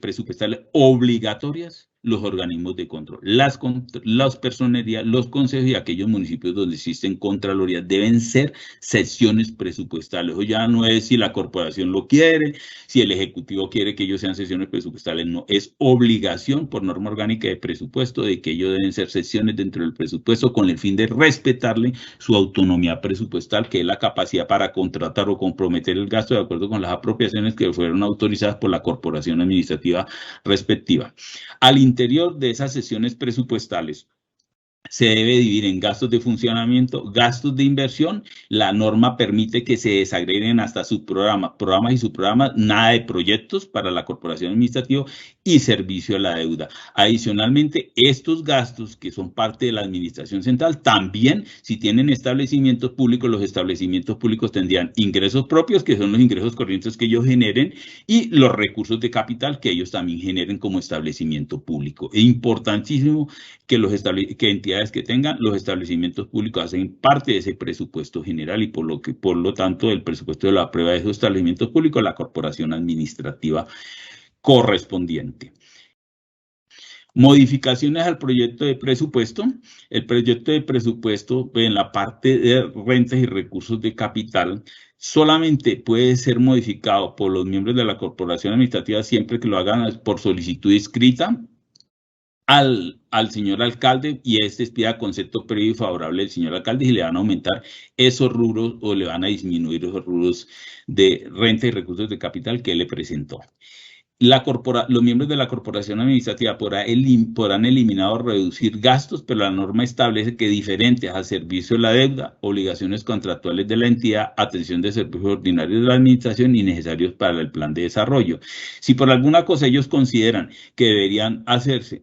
presupuestales obligatorias los organismos de control, las personerías, los consejos y aquellos municipios donde existen contralorías deben ser sesiones presupuestales. O ya no es si la corporación lo quiere, si el ejecutivo quiere que ellos sean sesiones presupuestales, no, es obligación por norma orgánica de presupuesto de que ellos deben ser sesiones dentro del presupuesto con el fin de respetarle su autonomía presupuestal, que es la capacidad para contratar o comprometer el gasto de acuerdo con las apropiaciones que fueron autorizadas por la corporación administrativa respectiva. Al interior de esas sesiones presupuestales se debe dividir en gastos de funcionamiento, gastos de inversión. La norma permite que se desagreguen hasta subprogramas, programas y subprogramas, nada de proyectos para la corporación administrativa y servicio a la deuda. Adicionalmente, estos gastos que son parte de la administración central, también si tienen establecimientos públicos, los establecimientos públicos tendrían ingresos propios, que son los ingresos corrientes que ellos generen, y los recursos de capital que ellos también generen como establecimiento público. Es importantísimo que entidades que tengan los establecimientos públicos hacen parte de ese presupuesto general y por lo tanto el presupuesto de la prueba de esos establecimientos públicos la corporación administrativa correspondiente. Modificaciones al proyecto de presupuesto. El proyecto de presupuesto en la parte de rentas y recursos de capital solamente puede ser modificado por los miembros de la corporación administrativa siempre que lo hagan por solicitud escrita al señor alcalde y pida concepto previo y favorable del señor alcalde y le van a aumentar esos rubros o le van a disminuir esos rubros de renta y recursos de capital que él le presentó. Los miembros de la corporación administrativa podrán eliminar o reducir gastos, pero la norma establece que diferentes a servicio de la deuda, obligaciones contractuales de la entidad, atención de servicios ordinarios de la administración y necesarios para el plan de desarrollo. Si por alguna cosa ellos consideran que deberían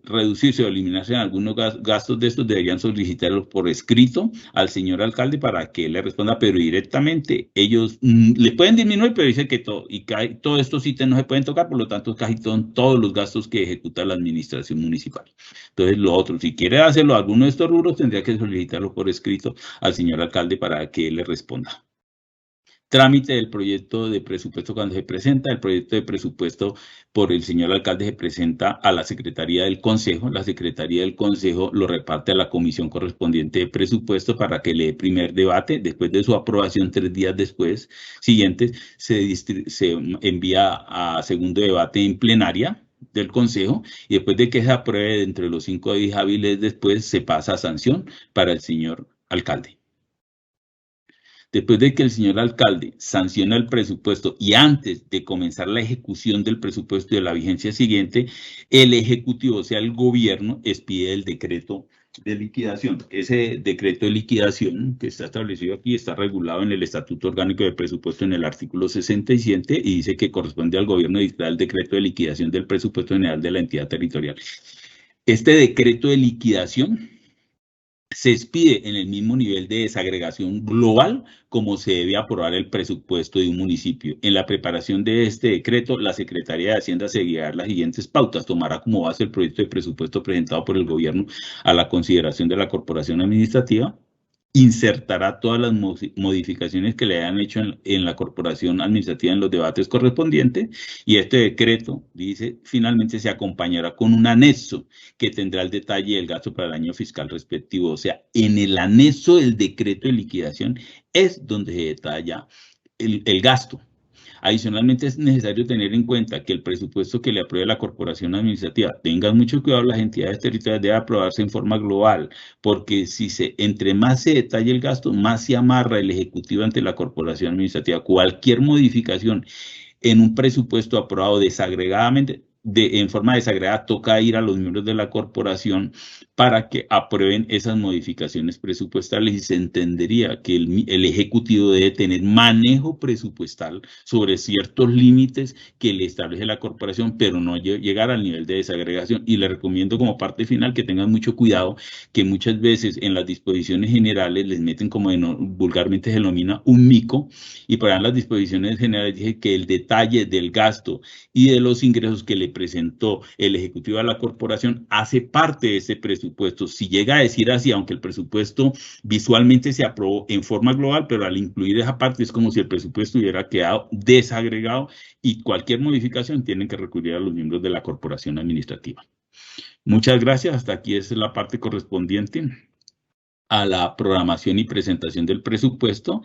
reducirse o eliminarse en algunos gastos de estos, deberían solicitarlos por escrito al señor alcalde para que él le responda, pero directamente ellos le pueden disminuir, pero dice que todos estos ítems no se pueden tocar, por lo tanto casi todos los gastos que ejecuta la administración municipal. Entonces, lo otro, si quiere hacerlo alguno de estos rubros, tendría que solicitarlo por escrito al señor alcalde para que él le responda. Trámite del proyecto de presupuesto cuando se presenta. El proyecto de presupuesto por el señor alcalde se presenta a la Secretaría del Consejo. La Secretaría del Consejo lo reparte a la comisión correspondiente de presupuesto para que le dé primer debate. Después de su aprobación, 3 días después, siguientes, se envía a segundo debate en plenaria del Consejo y después de que se apruebe dentro de los 5 días hábiles después, se pasa a sanción para el señor alcalde. Después de que el señor alcalde sanciona el presupuesto y antes de comenzar la ejecución del presupuesto de la vigencia siguiente, el Ejecutivo, o sea, el gobierno, expide el decreto de liquidación. Ese decreto de liquidación que está establecido aquí está regulado en el Estatuto Orgánico de Presupuesto en el artículo 67 y dice que corresponde al gobierno dictar el decreto de liquidación del presupuesto general de la entidad territorial. Este decreto de liquidación se expide en el mismo nivel de desagregación global como se debe aprobar el presupuesto de un municipio. En la preparación de este decreto, la Secretaría de Hacienda seguirá las siguientes pautas. Tomará como base el proyecto de presupuesto presentado por el gobierno a la consideración de la corporación administrativa. Insertará todas las modificaciones que le hayan hecho en la corporación administrativa en los debates correspondientes y este decreto, dice, finalmente se acompañará con un anexo que tendrá el detalle del gasto para el año fiscal respectivo. O sea, en el anexo del decreto de liquidación es donde se detalla el gasto. Adicionalmente, es necesario tener en cuenta que el presupuesto que le apruebe la corporación administrativa, tengan mucho cuidado, las entidades territoriales debe aprobarse en forma global, porque entre más se detalle el gasto, más se amarra el Ejecutivo ante la corporación administrativa. Cualquier modificación en un presupuesto aprobado desagregadamente, en forma desagregada, toca ir a los miembros de la corporación para que aprueben esas modificaciones presupuestales y se entendería que el Ejecutivo debe tener manejo presupuestal sobre ciertos límites que le establece la corporación, pero no llegar al nivel de desagregación. Y le recomiendo como parte final que tengan mucho cuidado, que muchas veces en las disposiciones generales les meten, como vulgarmente se denomina, un mico, y para las disposiciones generales dije que el detalle del gasto y de los ingresos que le presentó el Ejecutivo a la corporación hace parte de ese presupuesto. Si llega a decir así, aunque el presupuesto visualmente se aprobó en forma global, pero al incluir esa parte es como si el presupuesto hubiera quedado desagregado y cualquier modificación tienen que recurrir a los miembros de la corporación administrativa. Muchas gracias. Hasta aquí es la parte correspondiente a la programación y presentación del presupuesto